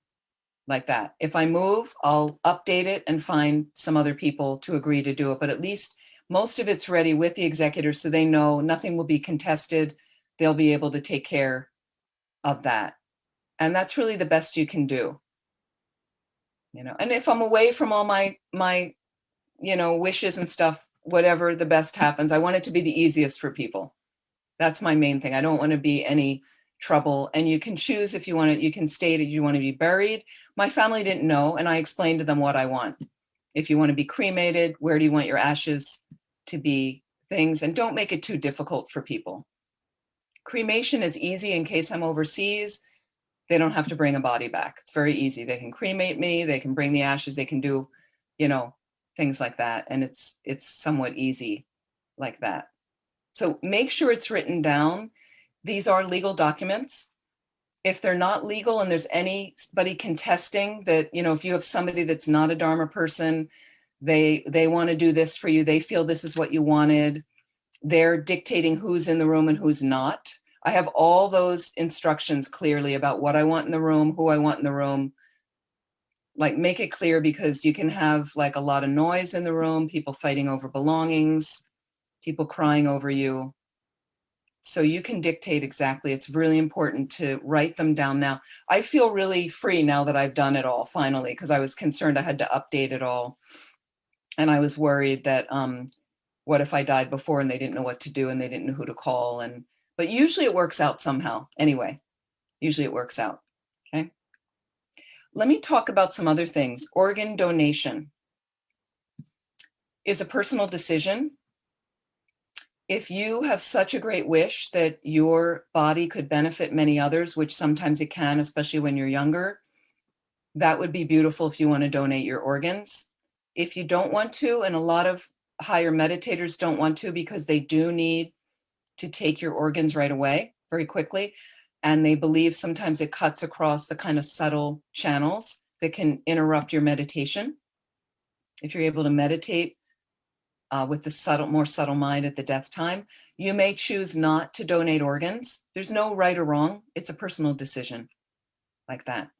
Like that. If I move, I'll update it and find some other people to agree to do it, but at least most of it's ready with the executors, so they know nothing will be contested. They'll be able to take care of that. And that's really the best you can do. You know, and if I'm away from all my wishes and stuff, whatever the best happens, I want it to be the easiest for people. That's my main thing. I don't want to be any trouble. And you can choose if you want to, you can state that you want to be buried. My family didn't know, and I explained to them what I want. If you want to be cremated, where do you want your ashes to be, things, and don't make it too difficult for people. Cremation is easy in case I'm overseas. They don't have to bring a body back. It's very easy. They can cremate me, they can bring the ashes, they can do, things like that. And it's somewhat easy like that. So make sure it's written down. These are legal documents. If they're not legal and there's anybody contesting that, if you have somebody that's not a Dharma person, they want to do this for you, they feel this is what you wanted, they're dictating who's in the room and who's not. I have all those instructions clearly about what I want in the room, who I want in the room. Like, make it clear, because you can have like a lot of noise in the room, people fighting over belongings, people crying over you. So you can dictate exactly. It's really important to write them down now. I feel really free now that I've done it all finally, because I was concerned I had to update it all. And I was worried that what if I died before and they didn't know what to do and they didn't know who to call. But usually it works out somehow. Anyway, usually it works out. Okay. Let me talk about some other things. Organ donation is a personal decision. If you have such a great wish that your body could benefit many others, which sometimes it can, especially when you're younger, that would be beautiful if you want to donate your organs. If you don't want to, and a lot of higher meditators don't want to, because they do need to take your organs right away, very quickly, and they believe sometimes it cuts across the kind of subtle channels that can interrupt your meditation. If you're able to meditate with the more subtle mind at the death time, you may choose not to donate organs. There's no right or wrong. It's a personal decision like that.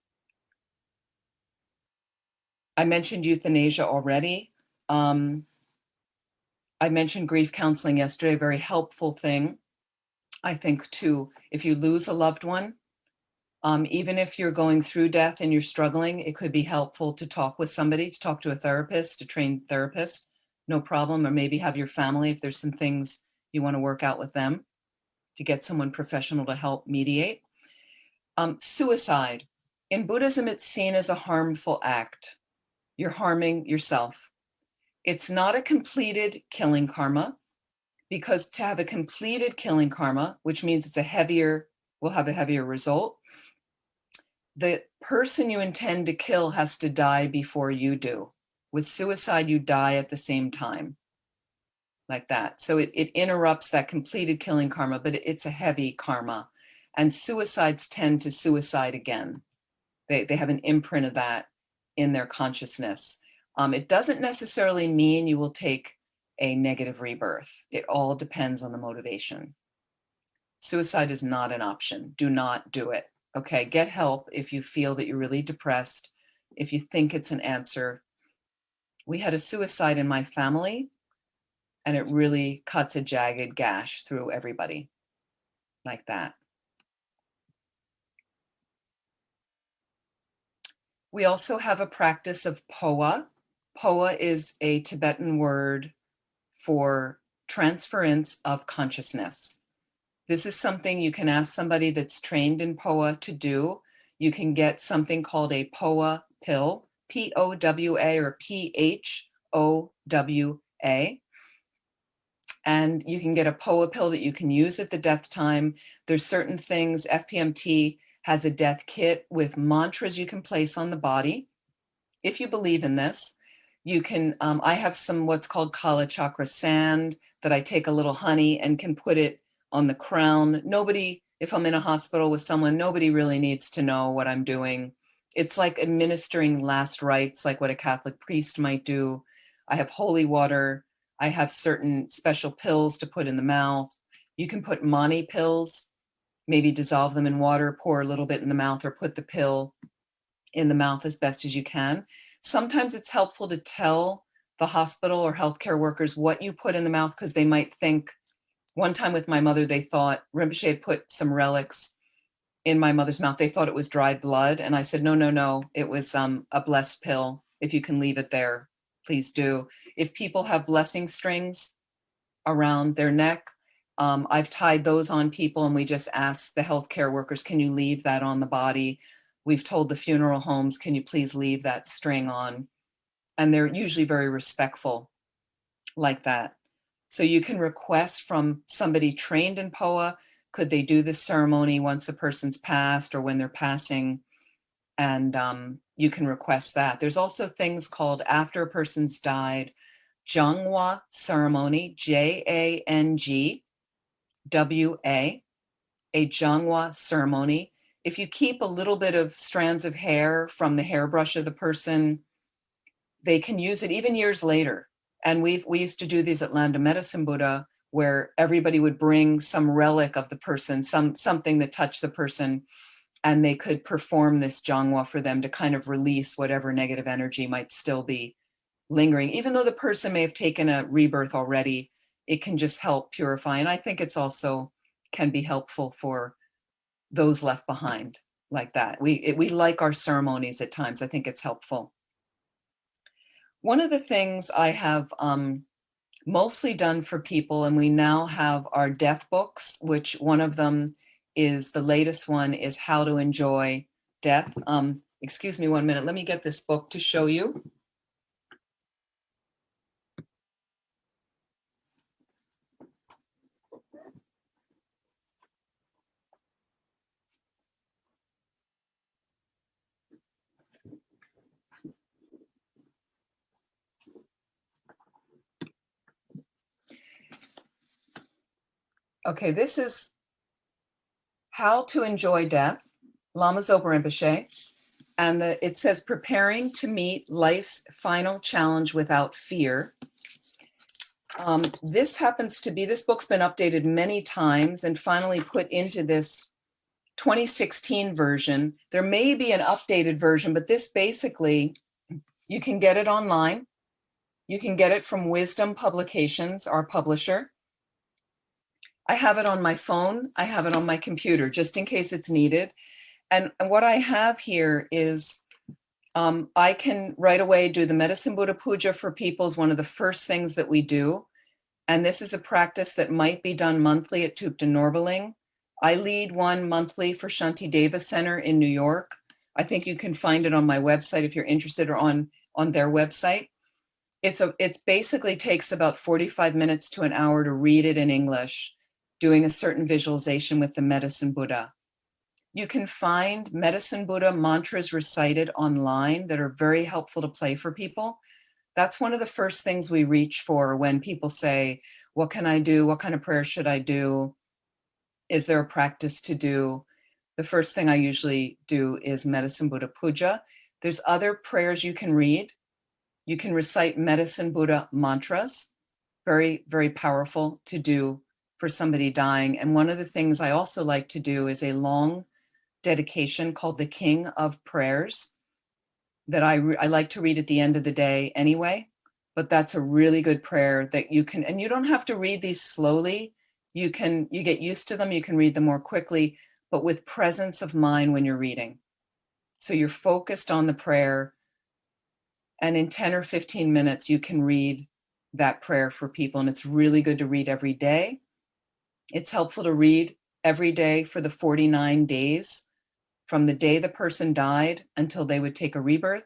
I mentioned euthanasia already. I mentioned grief counseling yesterday, a very helpful thing, I think, too. If you lose a loved one, even if you're going through death and you're struggling, it could be helpful to talk with somebody, to talk to a therapist, a trained therapist, no problem. Or maybe have your family, if there's some things you want to work out with them, to get someone professional to help mediate. Suicide. In Buddhism, it's seen as a harmful act. You're harming yourself. It's not a completed killing karma, because to have a completed killing karma, which means it's will have a heavier result, the person you intend to kill has to die before you do. With suicide, you die at the same time, like that. So it interrupts that completed killing karma, but it's a heavy karma. And suicides tend to suicide again. They have an imprint of that in their consciousness. It doesn't necessarily mean you will take a negative rebirth. It all depends on the motivation. Suicide is not an option. Do not do it. Okay, get help if you feel that you're really depressed, if you think it's an answer. We had a suicide in my family, and it really cuts a jagged gash through everybody like that. We also have a practice of poa. Poa is a Tibetan word for transference of consciousness. This is something you can ask somebody that's trained in POA to do. You can get something called a POA pill, P-O-W-A or P-H-O-W-A. And you can get a POA pill that you can use at the death time. There's certain things, FPMT has a death kit with mantras you can place on the body. If you believe in this, you can, I have some what's called Kala Chakra sand that I take a little honey and can put it on the crown. Nobody, if I'm in a hospital with someone, nobody really needs to know what I'm doing. It's like administering last rites, like what a Catholic priest might do. I have holy water. I have certain special pills to put in the mouth. You can put mani pills, maybe dissolve them in water, pour a little bit in the mouth, or put the pill in the mouth as best as you can. Sometimes it's helpful to tell the hospital or healthcare workers what you put in the mouth, because they might think, one time with my mother, they thought Rinpoche had put some relics in my mother's mouth. They thought it was dried blood. And I said, no, no, no, it was a blessed pill. If you can leave it there, please do. If people have blessing strings around their neck, I've tied those on people, and we just ask the healthcare workers, can you leave that on the body? We've told the funeral homes, can you please leave that string on? And they're usually very respectful like that. So you can request from somebody trained in POA, could they do this ceremony once a person's passed or when they're passing? And you can request that. There's also things called, after a person's died, Jangwa ceremony, J-A-N-G-W-A, a Jangwa ceremony. If you keep a little bit of strands of hair from the hairbrush of the person, they can use it even years later. And we used to do these at Land of Medicine Buddha, where everybody would bring some relic of the person, something that touched the person, and they could perform this Jangwa for them to kind of release whatever negative energy might still be lingering. Even though the person may have taken a rebirth already, it can just help purify. And I think it's also can be helpful for those left behind like that. We like our ceremonies at times. I think it's helpful. One of the things I have mostly done for people, and we now have our death books, which one of them is, the latest one is How to Enjoy Death. Excuse me 1 minute. Let me get this book to show you. Okay, this is How to Enjoy Death, Lama Zopa Rinpoche. And it says, preparing to meet life's final challenge without fear. This happens to be, this book's been updated many times and finally put into this 2016 version. There may be an updated version, but this basically, you can get it online. You can get it from Wisdom Publications, our publisher. I have it on my phone. I have it on my computer, just in case it's needed. And what I have here is, I can right away do the Medicine Buddha Puja for people is one of the first things that we do. And this is a practice that might be done monthly at Thupten Norbeling. I lead one monthly for Shanti Deva Center in New York. I think you can find it on my website if you're interested, or on their website. It's basically takes about 45 minutes to an hour to read it in English, doing a certain visualization with the Medicine Buddha. You can find Medicine Buddha mantras recited online that are very helpful to play for people. That's one of the first things we reach for when people say, what can I do? What kind of prayer should I do? Is there a practice to do? The first thing I usually do is Medicine Buddha Puja. There's other prayers you can read. You can recite Medicine Buddha mantras, very, very powerful to do for somebody dying. And one of the things I also like to do is a long dedication called the King of Prayers that I like to read at the end of the day anyway, but that's a really good prayer that you can, and you don't have to read these slowly. You get used to them. You can read them more quickly, but with presence of mind when you're reading. So you're focused on the prayer, and in 10 or 15 minutes, you can read that prayer for people. And it's really good to read every day. It's helpful to read every day for the 49 days from the day the person died until they would take a rebirth.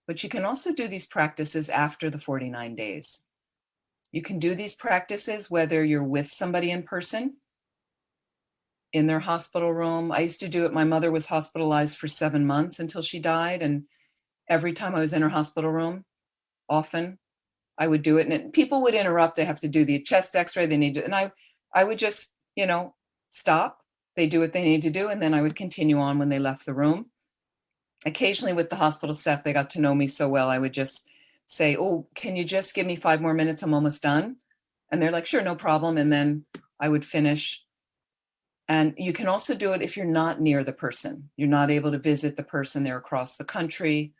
But you can also do these practices after the 49 days. You can do these practices whether you're with somebody in person, in their hospital room. I used to do it. My mother was hospitalized for 7 months until she died. And every time I was in her hospital room, often I would do it. And people would interrupt. They have to do the chest x-ray. They need to, and I would just, stop. They do what they need to do. And then I would continue on when they left the room. Occasionally with the hospital staff, they got to know me so well. I would just say, oh, can you just give me 5 more minutes? I'm almost done. And they're like, sure, no problem. And then I would finish. And you can also do it if you're not near the person. You're not able to visit the person. They're across the country,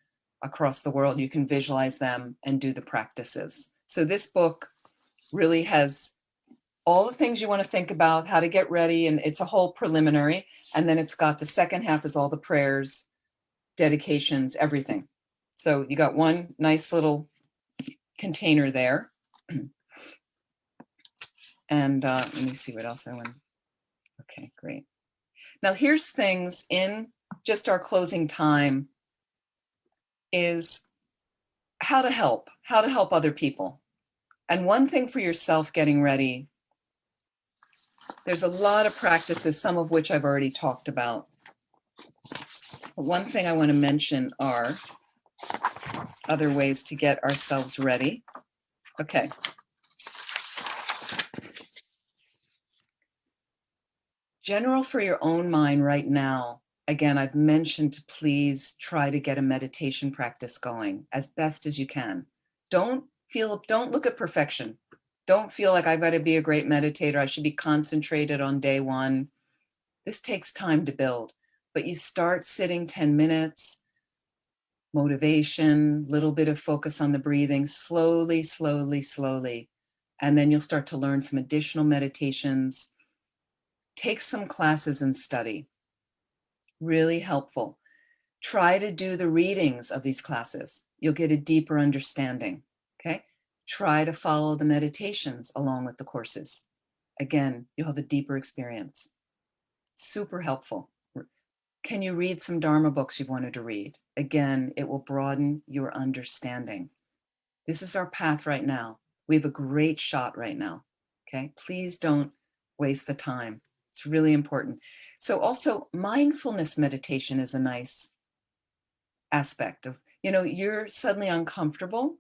across the world. You can visualize them and do the practices. So this book really has all the things you want to think about, how to get ready, and it's a whole preliminary. And then it's got the second half is all the prayers, dedications, everything. So you got one nice little container there. And let me see what else I want. Okay, great. Now here's things in just our closing time is how to help other people. And one thing for yourself getting ready, there's a lot of practices, some of which I've already talked about. But one thing I want to mention are other ways to get ourselves ready. Okay. General for your own mind right now. Again, I've mentioned to please try to get a meditation practice going as best as you can. Don't look at perfection. Don't feel like I've got to be a great meditator. I should be concentrated on day one. This takes time to build, but you start sitting 10 minutes, motivation, little bit of focus on the breathing, slowly, slowly, slowly. And then you'll start to learn some additional meditations. Take some classes and study. Really helpful. Try to do the readings of these classes. You'll get a deeper understanding, okay? Try to follow the meditations along with the courses. Again, you'll have a deeper experience. Super helpful. Can you read some Dharma books you've wanted to read? Again, it will broaden your understanding. This is our path right now. We have a great shot right now, okay? Please don't waste the time. It's really important. So also mindfulness meditation is a nice aspect of, you're suddenly uncomfortable.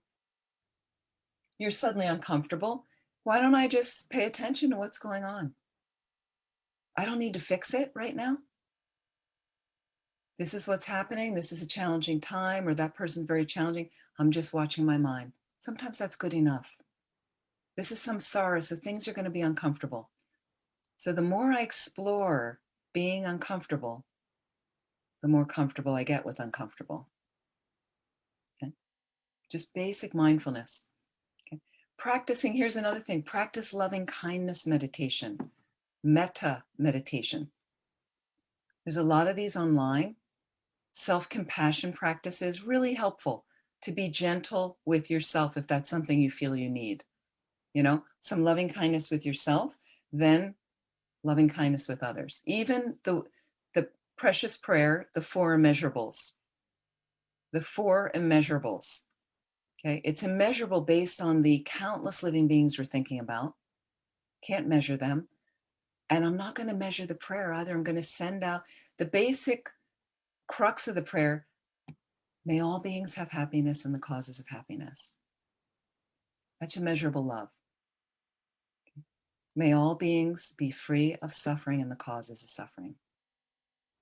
You're suddenly uncomfortable. Why don't I just pay attention to what's going on? I don't need to fix it right now. This is what's happening. This is a challenging time, or that person's very challenging. I'm just watching my mind. Sometimes that's good enough. This is samsara, so things are going to be uncomfortable. So the more I explore being uncomfortable, the more comfortable I get with uncomfortable. Okay? Just basic mindfulness. Okay? Practicing, here's another thing, practice loving kindness meditation, metta meditation. There's a lot of these online. Self-compassion practices, really helpful to be gentle with yourself if that's something you feel you need. Some loving kindness with yourself, then loving kindness with others. Even the precious prayer, the 4 immeasurables. The 4 immeasurables. Okay, it's immeasurable based on the countless living beings we're thinking about. Can't measure them. And I'm not going to measure the prayer either. I'm going to send out the basic crux of the prayer. May all beings have happiness and the causes of happiness. That's immeasurable love. May all beings be free of suffering and the causes of suffering.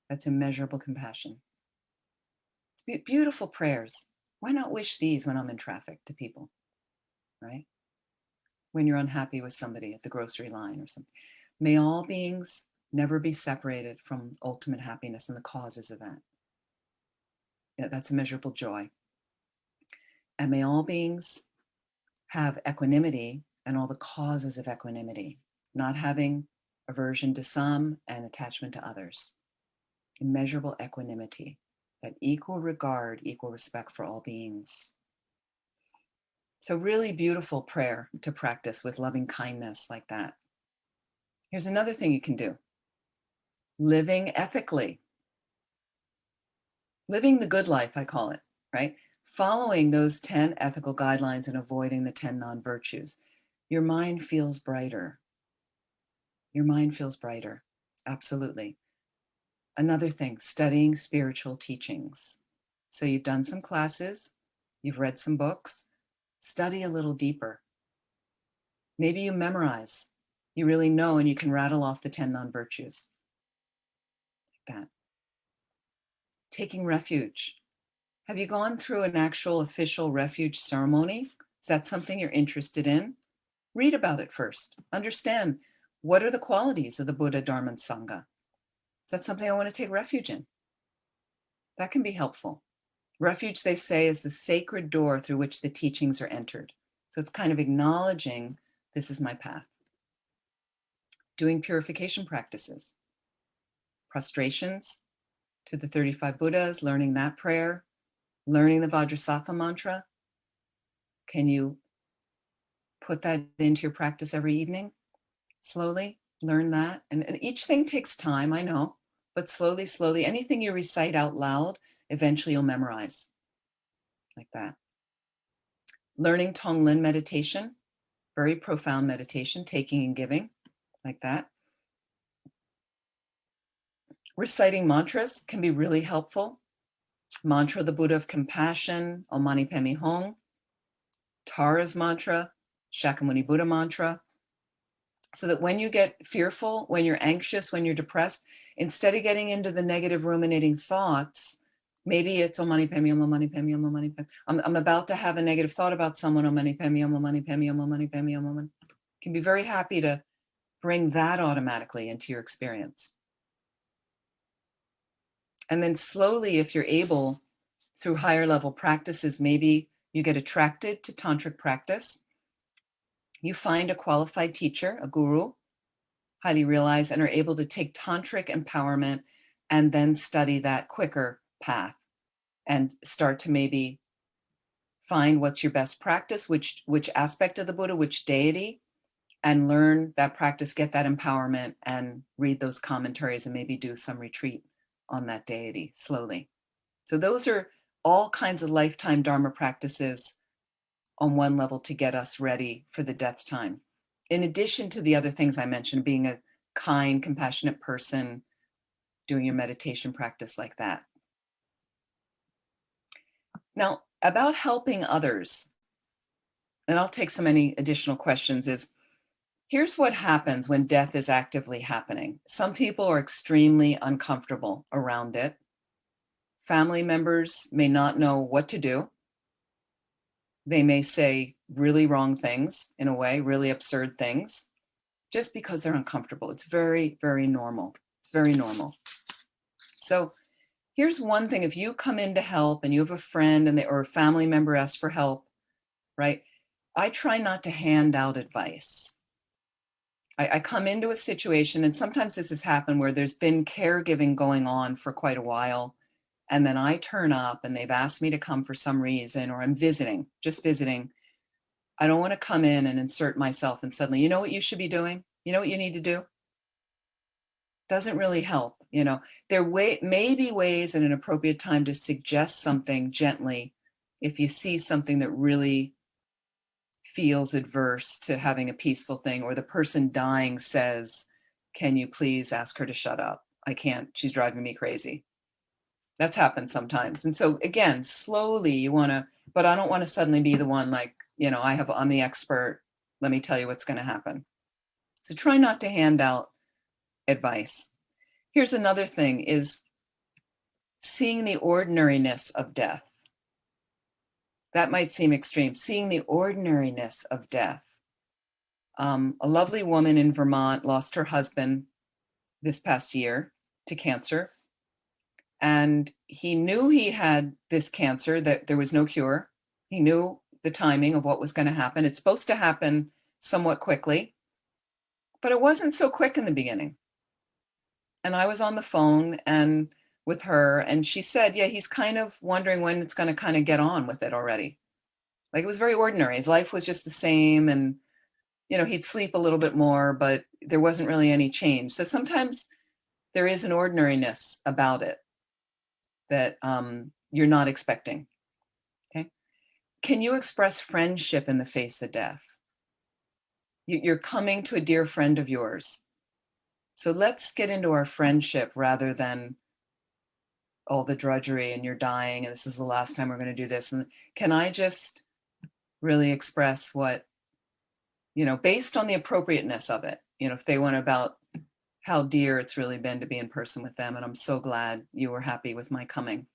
That's immeasurable compassion. It's beautiful prayers. Why not wish these when I'm in traffic to people, right? When you're unhappy with somebody at the grocery line or something. May all beings never be separated from ultimate happiness and the causes of that. Yeah, that's immeasurable joy. And may all beings have equanimity and all the causes of equanimity, not having aversion to some and attachment to others. Immeasurable equanimity, that equal regard, equal respect for all beings. So really beautiful prayer to practice with loving kindness like that. Here's another thing you can do. Living ethically. Living the good life, I call it, right? Following those 10 ethical guidelines and avoiding the 10 non-virtues. Your mind feels brighter. Your mind feels brighter. Absolutely. Another thing, studying spiritual teachings. So you've done some classes, you've read some books, study a little deeper. Maybe you memorize. You really know and you can rattle off the 10 non-virtues. Like that. Taking refuge. Have you gone through an actual official refuge ceremony? Is that something you're interested in? Read about it first. Understand, what are the qualities of the Buddha, Dharma, and Sangha? Is that something I want to take refuge in? That can be helpful. Refuge, they say, is the sacred door through which the teachings are entered. So it's kind of acknowledging, this is my path. Doing purification practices. Prostrations to the 35 Buddhas, learning that prayer, learning the Vajrasattva mantra. Can you put that into your practice every evening? Slowly learn that. And each thing takes time, I know, but slowly, slowly, anything you recite out loud, eventually you'll memorize. Like that. Learning Tonglen meditation, very profound meditation, taking and giving, like that. Reciting mantras can be really helpful. Mantra, the Buddha of Compassion, Om Mani Padme Hum. Tara's mantra, Shakyamuni Buddha mantra. So that when you get fearful, when you're anxious, when you're depressed, instead of getting into the negative ruminating thoughts, maybe it's Om Mani Padme Hum, Om Mani Padme Hum, Om Mani Padme. I'm about to have a negative thought about someone, Om Mani Padme Hum, Om Mani Padme Hum, Om Mani Padme Hum, Om Mani. Can be very happy to bring that automatically into your experience. And then slowly, if you're able, through higher level practices, maybe you get attracted to tantric practice. You find a qualified teacher, a guru, highly realized, and are able to take tantric empowerment and then study that quicker path and start to maybe find what's your best practice, which aspect of the Buddha, which deity, and learn that practice, get that empowerment, and read those commentaries and maybe do some retreat on that deity slowly. So those are all kinds of lifetime Dharma practices on one level to get us ready for the death time. In addition to the other things I mentioned, being a kind, compassionate person, doing your meditation practice like that. Now, about helping others, and I'll take so many additional questions, is here's what happens when death is actively happening. Some people are extremely uncomfortable around it. Family members may not know what to do. They may say really wrong things, in a way, really absurd things, just because they're uncomfortable. It's very, very normal. It's very normal. So here's one thing. If you come in to help and you have a friend or a family member asks for help, right? I try not to hand out advice. I come into a situation, and sometimes this has happened where there's been caregiving going on for quite a while. And then I turn up and they've asked me to come for some reason, or I'm visiting, just visiting. I don't want to come in and insert myself and suddenly, you know what you should be doing? You know what you need to do? Doesn't really help. You know, there may be ways at an appropriate time to suggest something gently if you see something that really feels adverse to having a peaceful thing, or the person dying says, can you please ask her to shut up? I can't, she's driving me crazy. That's happened sometimes. And so again, slowly you want to, but I don't want to suddenly be the one like, you know, I'm the expert. Let me tell you what's going to happen. So try not to hand out advice. Here's another thing, is seeing the ordinariness of death. That might seem extreme, seeing the ordinariness of death. A lovely woman in Vermont lost her husband this past year to cancer. And he knew he had this cancer, that there was no cure. He knew the timing of what was going to happen. It's supposed to happen somewhat quickly, but it wasn't so quick in the beginning. And I was on the phone and with her, and she said, yeah, he's kind of wondering when it's going to kind of get on with it already. Like, it was very ordinary. His life was just the same. And, you know, he'd sleep a little bit more, but there wasn't really any change. So sometimes there is an ordinariness about it that you're not expecting. Okay. Can you express friendship in the face of death? You're coming to a dear friend of yours. So let's get into our friendship rather than all the drudgery and you're dying and this is the last time we're going to do this. And can I just really express what, based on the appropriateness of it, if they want about how dear it's really been to be in person with them. And I'm so glad you were happy with my coming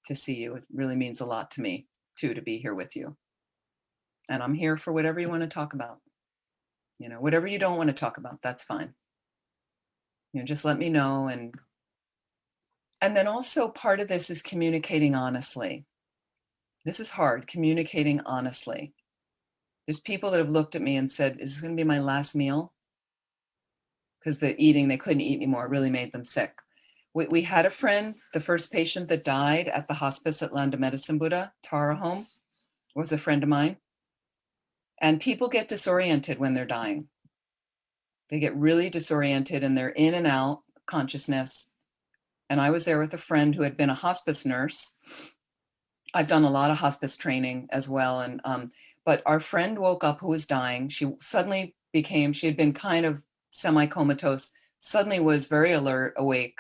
to see you. It really means a lot to me too, to be here with you. And I'm here for whatever you want to talk about. Whatever you don't want to talk about, that's fine. Just let me know. And then also part of this is communicating honestly. This is hard, communicating honestly. There's people that have looked at me and said, is this going to be my last meal? Because they couldn't eat anymore. It really made them sick. We had a friend, the first patient that died at the hospice at Land of Medicine Buddha, Tara Home, was a friend of mine. And people get disoriented when they're dying. They get really disoriented and they're in and out consciousness. And I was there with a friend who had been a hospice nurse. I've done a lot of hospice training as well. And but our friend woke up who was dying. She had been kind of semi-comatose, suddenly was very alert, awake.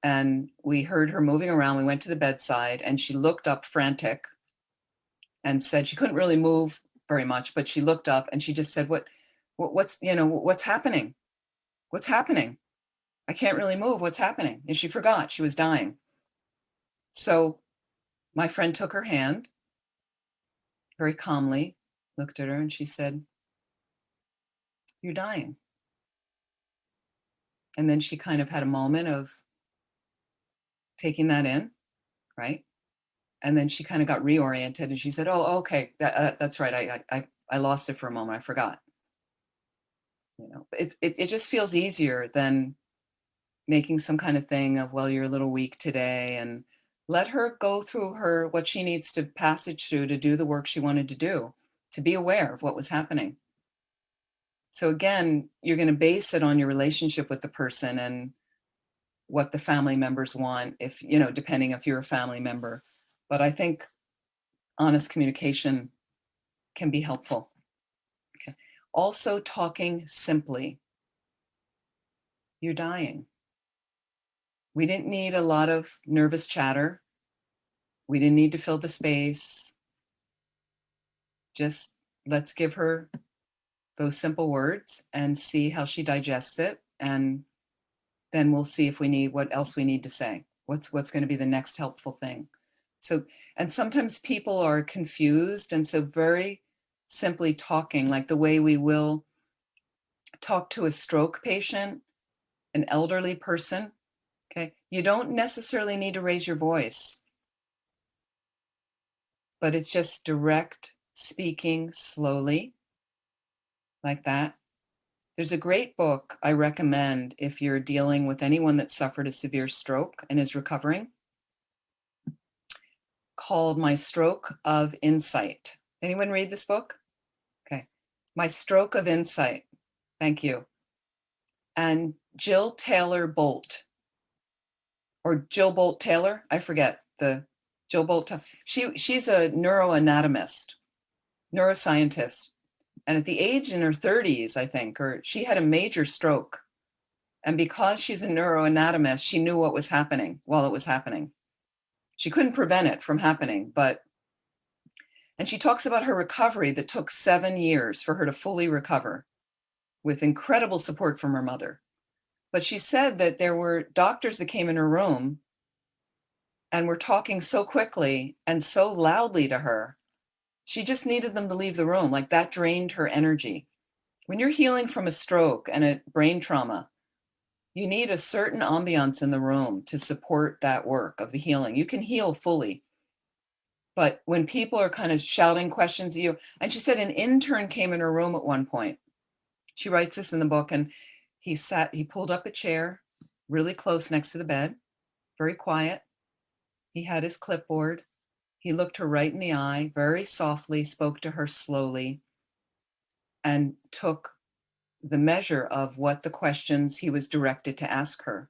And we heard her moving around. We went to the bedside and she looked up frantic and said she couldn't really move very much, but she looked up and she just said, what's happening? What's happening? I can't really move. What's happening? And she forgot she was dying. So my friend took her hand very calmly, looked at her and she said, you're dying. And then she kind of had a moment of taking that in, right? And then she kind of got reoriented and she said, oh, okay, that's right. I lost it for a moment. I forgot. It just feels easier than making some kind of thing of, well, you're a little weak today, and let her go through what she needs to passage through to do the work she wanted to do, to be aware of what was happening. So again, you're going to base it on your relationship with the person and what the family members want, depending if you're a family member. But I think honest communication can be helpful. Okay. Also, talking simply. You're dying. We didn't need a lot of nervous chatter. We didn't need to fill the space. Just let's give her those simple words and see how she digests it. And then we'll see if what else we need to say. What's going to be the next helpful thing. So, and sometimes people are confused. And so very simply talking, like the way we will talk to a stroke patient, an elderly person, okay? You don't necessarily need to raise your voice, but it's just direct speaking slowly, like that. There's a great book I recommend if you're dealing with anyone that suffered a severe stroke and is recovering, called My Stroke of Insight. Anyone read this book? Okay. My Stroke of Insight. Thank you. And Jill Taylor Bolt, or Jill Bolt Taylor, I forget the Jill Bolt. She's a neuroanatomist, neuroscientist. And at the age in her 30s, I think, or she had a major stroke. And because she's a neuroanatomist, she knew what was happening while it was happening. She couldn't prevent it from happening, and she talks about her recovery that took 7 years for her to fully recover with incredible support from her mother. But she said that there were doctors that came in her room and were talking so quickly and so loudly to her. She just needed them to leave the room. Like that drained her energy. When you're healing from a stroke and a brain trauma, you need a certain ambiance in the room to support that work of the healing. You can heal fully. But when people are kind of shouting questions at you, and she said an intern came in her room at one point. She writes this in the book, and he pulled up a chair really close next to the bed, very quiet. He had his clipboard. He looked her right in the eye, very softly, spoke to her slowly, and took the measure of what the questions he was directed to ask her.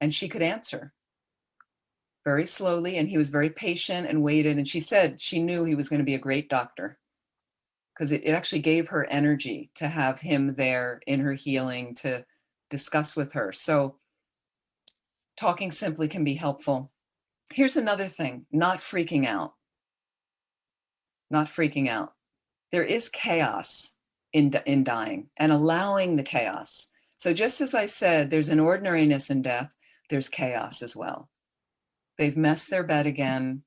And she could answer very slowly, and he was very patient and waited. And she said she knew he was going to be a great doctor, because it actually gave her energy to have him there in her healing to discuss with her. So talking simply can be helpful. Here's another thing, not freaking out. Not freaking out. There is chaos in dying, and allowing the chaos. So just as I said, there's an ordinariness in death, there's chaos as well. They've messed their bed again.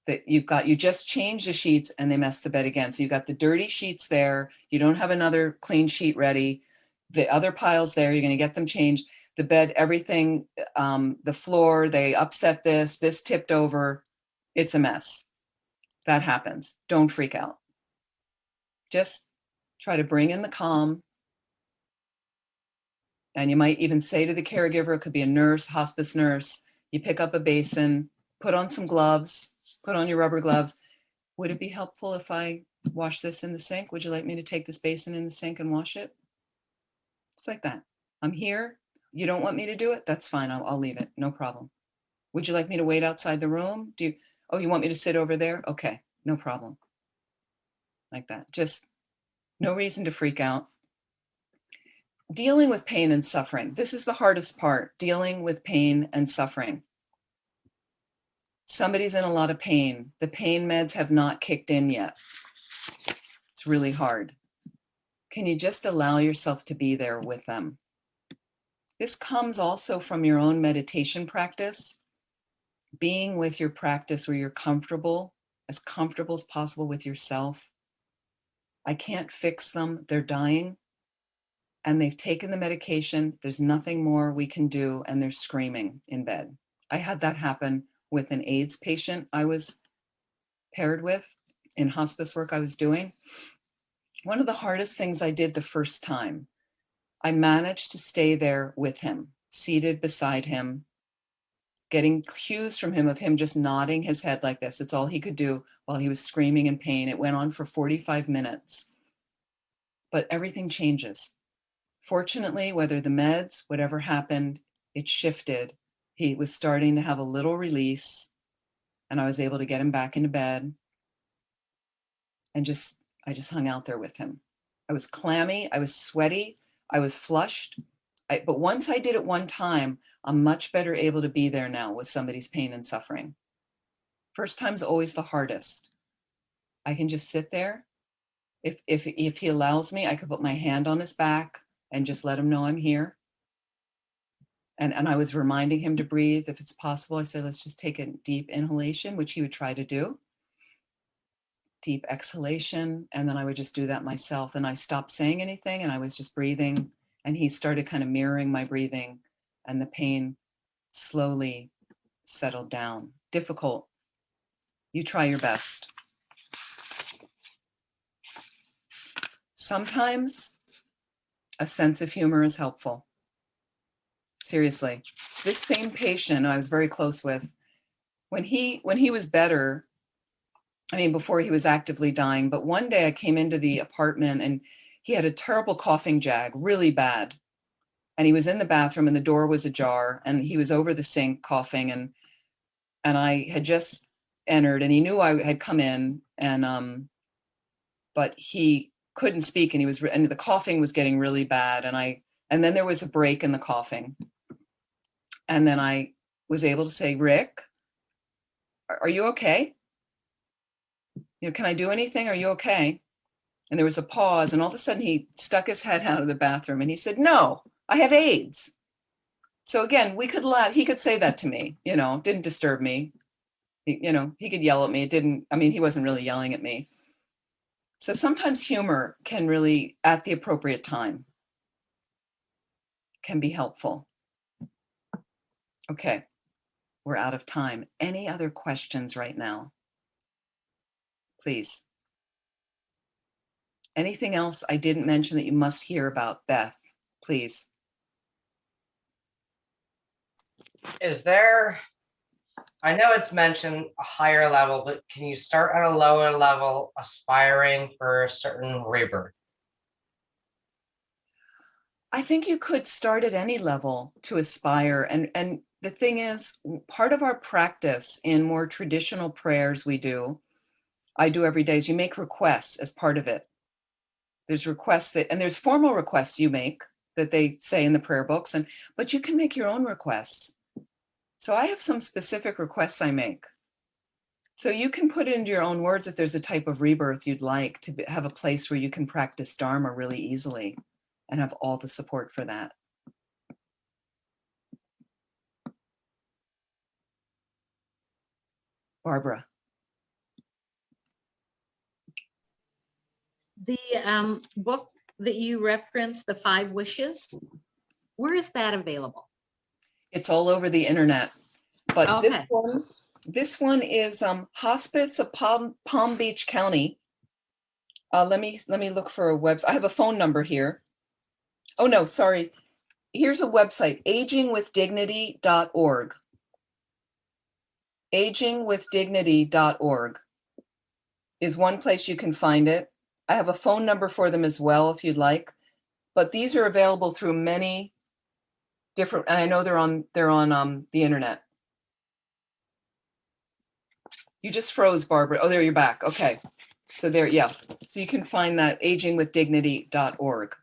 That you just changed the sheets and they messed the bed again. So you've got the dirty sheets there. You don't have another clean sheet ready. The other piles there, you're going to get them changed. The bed, everything, the floor, they upset this tipped over. It's a mess. That happens. Don't freak out. Just try to bring in the calm. And you might even say to the caregiver, it could be a nurse, hospice nurse, you pick up a basin, put on some gloves, put on your rubber gloves. Would it be helpful if I wash this in the sink? Would you like me to take this basin in the sink and wash it? Just like that. I'm here. You don't want me to do it? That's fine. I'll leave it. No problem. Would you like me to wait outside the room? Oh, you want me to sit over there? Okay, no problem. Like that. Just no reason to freak out. Dealing with pain and suffering. This is the hardest part, dealing with pain and suffering. Somebody's in a lot of pain. The pain meds have not kicked in yet. It's really hard. Can you just allow yourself to be there with them? This comes also from your own meditation practice, being with your practice where you're comfortable as possible with yourself. I can't fix them. They're dying. And they've taken the medication. There's nothing more we can do. And they're screaming in bed. I had that happen with an AIDS patient I was paired with in hospice work I was doing. One of the hardest things I did the first time, I managed to stay there with him, seated beside him, getting cues from him of him just nodding his head like this. It's all he could do while he was screaming in pain. It went on for 45 minutes. But everything changes. Fortunately, whether the meds, whatever happened, it shifted. He was starting to have a little release, and I was able to get him back into bed. And I just hung out there with him. I was clammy, I was sweaty, I was flushed. But once I did it one time, I'm much better able to be there now with somebody's pain and suffering. First time's always the hardest. I can just sit there. If he allows me, I could put my hand on his back and just let him know I'm here. And I was reminding him to breathe if it's possible. I said, let's just take a deep inhalation, which he would try to do. Deep exhalation. And then I would just do that myself. And I stopped saying anything and I was just breathing. And he started kind of mirroring my breathing, and the pain slowly settled down. Difficult. You try your best. Sometimes a sense of humor is helpful. Seriously, this same patient I was very close with, when he was better, I mean, before he was actively dying, but one day I came into the apartment and he had a terrible coughing jag, really bad. And he was in the bathroom and the door was ajar and he was over the sink coughing, and I had just entered and he knew I had come in, and but he couldn't speak, and the coughing was getting really bad, and then there was a break in the coughing. And then I was able to say, Rick, are you okay? Can I do anything? Are you okay? And there was a pause, and all of a sudden he stuck his head out of the bathroom and he said, no, I have AIDS. So again, we could laugh. He could say that to me, didn't disturb me. He could yell at me. He wasn't really yelling at me. So sometimes humor can really, at the appropriate time, can be helpful. Okay, we're out of time. Any other questions right now? Please. Anything else I didn't mention that you must hear about, Beth? Please. Is there, I know it's mentioned a higher level, but can you start at a lower level aspiring for a certain rebirth? I think you could start at any level to aspire. And the thing is, part of our practice in more traditional prayers I do every day, is you make requests as part of it. There's requests and there's formal requests you make that they say in the prayer books, but you can make your own requests. So I have some specific requests I make. So you can put it into your own words if there's a type of rebirth you'd like to have a place where you can practice Dharma really easily and have all the support for that. Barbara. The book that you referenced, The Five Wishes, where is that available? It's all over the internet. But Okay. this one is Hospice of Palm Beach County. Let me look for a website. I have a phone number here. Oh no, sorry. Here's a website, agingwithdignity.org. Agingwithdignity.org is one place you can find it. I have a phone number for them as well if you'd like. But these are available through many different, and I know they're on the internet. You just froze, Barbara. Oh, there, you're back. Okay. So there, yeah. So you can find that, agingwithdignity.org.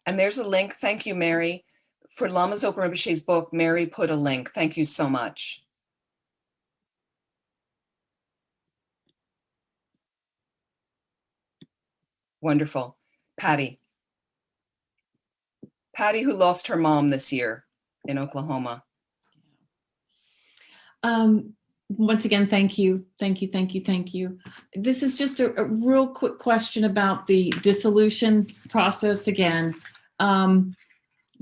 And there's a link. Thank you, Mary. For Lama Zopa Rinpoche's book, Mary put a link. Thank you so much. Wonderful. Patty. Patty, who lost her mom this year in Oklahoma. Once again, thank you. This is just a real quick question about the dissolution process again.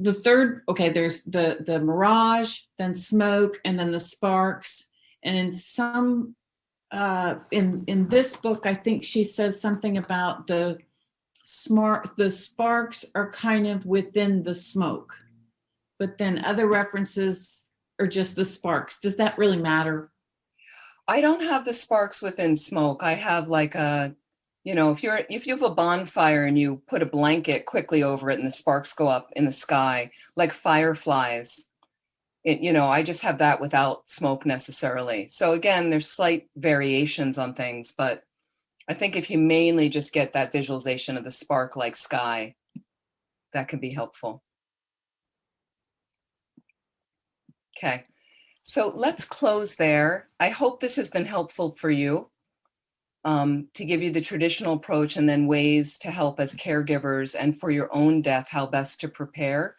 The third, okay, there's the mirage, then smoke, and then the sparks. And in some, in this book, I think she says something about the sparks are kind of within the smoke, but then other references are just the sparks. Does that really matter? I don't have the sparks within smoke. I have like a, if you have a bonfire and you put a blanket quickly over it and the sparks go up in the sky, like fireflies, I just have that without smoke necessarily. So again, there's slight variations on things, but I think if you mainly just get that visualization of the spark-like sky, that can be helpful. Okay. So let's close there. I hope this has been helpful for you to give you the traditional approach and then ways to help as caregivers and for your own death, how best to prepare.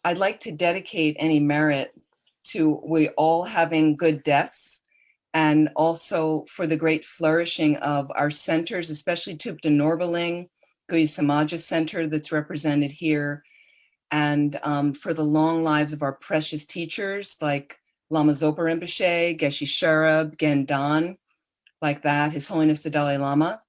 I'd like to dedicate any merit to we all having good deaths and also for the great flourishing of our centers, especially Tupten Norbaling, Guyi Samaja Center that's represented here, and for the long lives of our precious teachers like Lama Zopa Rinpoche, Geshe Sherab, Gendan, like that, His Holiness the Dalai Lama.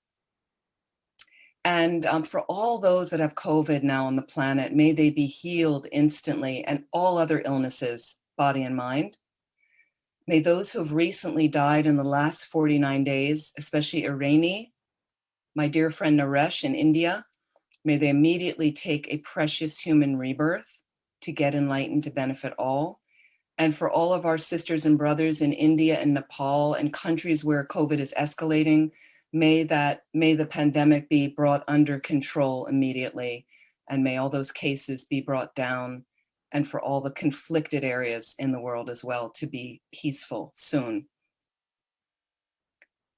And for all those that have COVID now on the planet, may they be healed instantly, and all other illnesses, body and mind. May those who have recently died in the last 49 days, especially Irani, my dear friend Naresh in India, may they immediately take a precious human rebirth to get enlightened to benefit all. And for all of our sisters and brothers in India and Nepal and countries where COVID is escalating, may the pandemic be brought under control immediately, and may all those cases be brought down, and for all the conflicted areas in the world as well to be peaceful soon.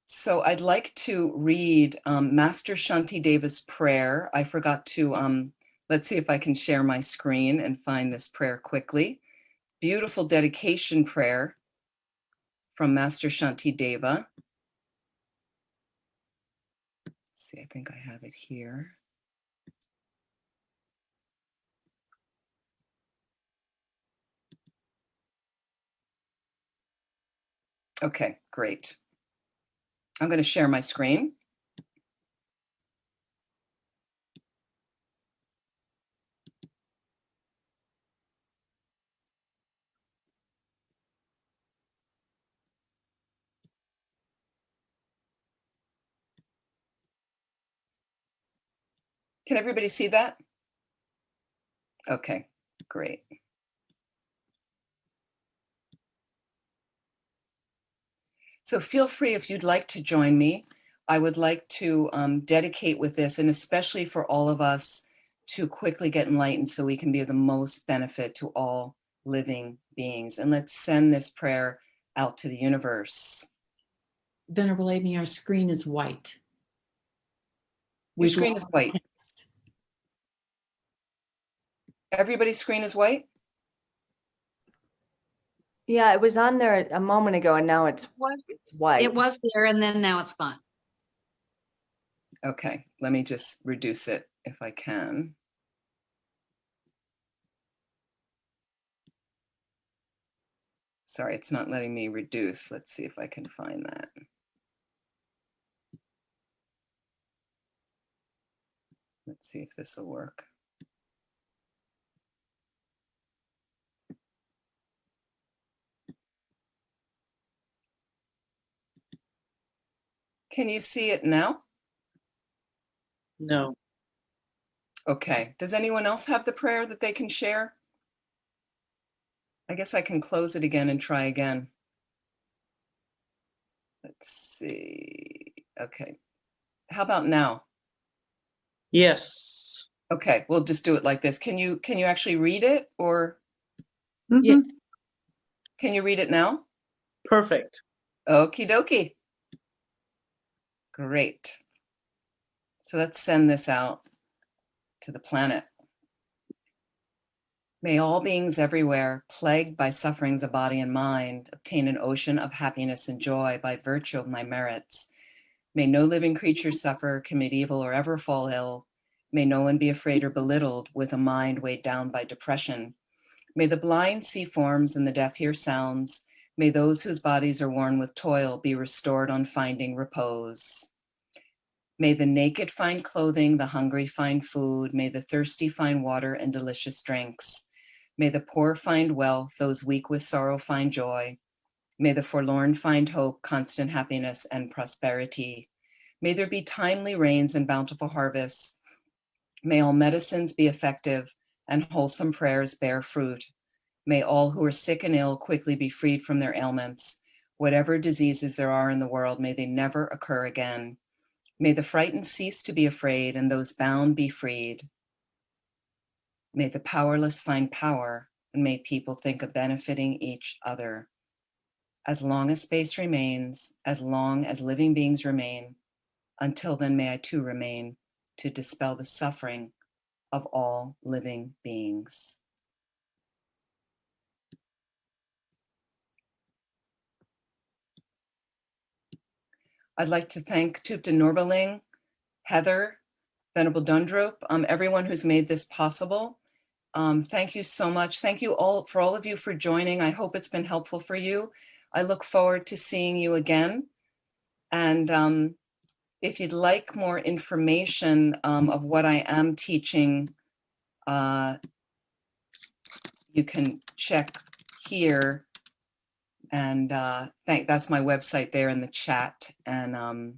So I'd like to read Master Shantideva's prayer. I forgot to, let's see if I can share my screen and find this prayer quickly. Beautiful dedication prayer from Master Shantideva. Let's see, I think I have it here. Okay, great. I'm going to share my screen. Can everybody see that? Okay, great. So feel free if you'd like to join me. I would like to dedicate with this, and especially for all of us to quickly get enlightened so we can be of the most benefit to all living beings. And let's send this prayer out to the universe. Venerable Amy, our screen is white. Your We've screen is lost white. text. Everybody's screen is white? Yeah, it was on there a moment ago and now it's white. It was there and then now it's gone. Okay, let me just reduce it if I can. Sorry, it's not letting me reduce. Let's see if I can find that. Let's see if this will work. Can you see it now? No. Okay, does anyone else have the prayer that they can share? I guess I can close it again and try again. Let's see. Okay, how about now? Yes. Okay, we'll just do it like this. Can you actually read it, or Yeah. can you read it now? Perfect. Okie dokie. Great. So let's send this out to the planet. May all beings everywhere, plagued by sufferings of body and mind, obtain an ocean of happiness and joy by virtue of my merits. May no living creature suffer, commit evil, or ever fall ill. May no one be afraid or belittled with a mind weighed down by depression. May the blind see forms and the deaf hear sounds. May those whose bodies are worn with toil be restored on finding repose. May the naked find clothing, the hungry find food. May the thirsty find water and delicious drinks. May the poor find wealth, those weak with sorrow find joy. May the forlorn find hope, constant happiness, and prosperity. May there be timely rains and bountiful harvests. May all medicines be effective and wholesome prayers bear fruit. May all who are sick and ill quickly be freed from their ailments. Whatever diseases there are in the world, may they never occur again. May the frightened cease to be afraid and those bound be freed. May the powerless find power, and may people think of benefiting each other. As long as space remains, as long as living beings remain, until then may I too remain to dispel the suffering of all living beings. I'd like to thank Thupten Norberling, Heather, Venerable Dundrup, everyone who's made this possible. Thank you so much. Thank you all of you for joining. I hope it's been helpful for you. I look forward to seeing you again. And if you'd like more information of what I am teaching, you can check here. And that's my website there in the chat. And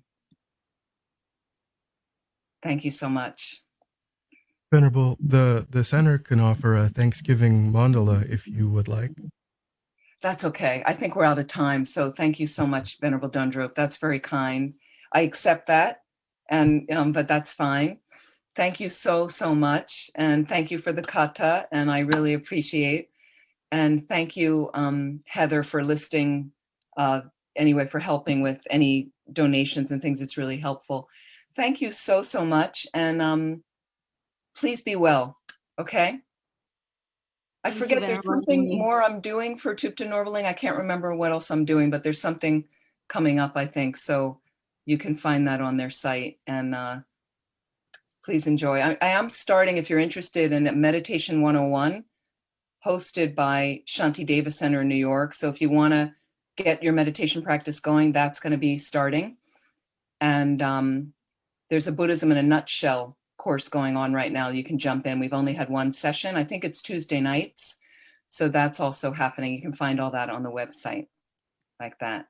thank you so much. Venerable, the center can offer a Thanksgiving mandala if you would like. That's okay. I think we're out of time. So thank you so much, Venerable Dundrup. That's very kind. I accept that, and but that's fine. Thank you so much. And thank you for the kata, and I really appreciate. And thank you, Heather, for listing, anyway, for helping with any donations and things. It's really helpful. Thank you so much. And please be well, okay? I Thank forget you, there's Venerable something Amy. more I'm doing for Thupten Norberling. I can't remember what else I'm doing, but there's something coming up, I think. So you can find that on their site, and please enjoy. I am starting, if you're interested, in Meditation 101, hosted by Shanti Deva Center in New York. So if you want to get your meditation practice going, that's going to be starting. And there's a Buddhism in a Nutshell course going on right now. You can jump in. We've only had one session. I think it's Tuesday nights. So that's also happening. You can find all that on the website like that.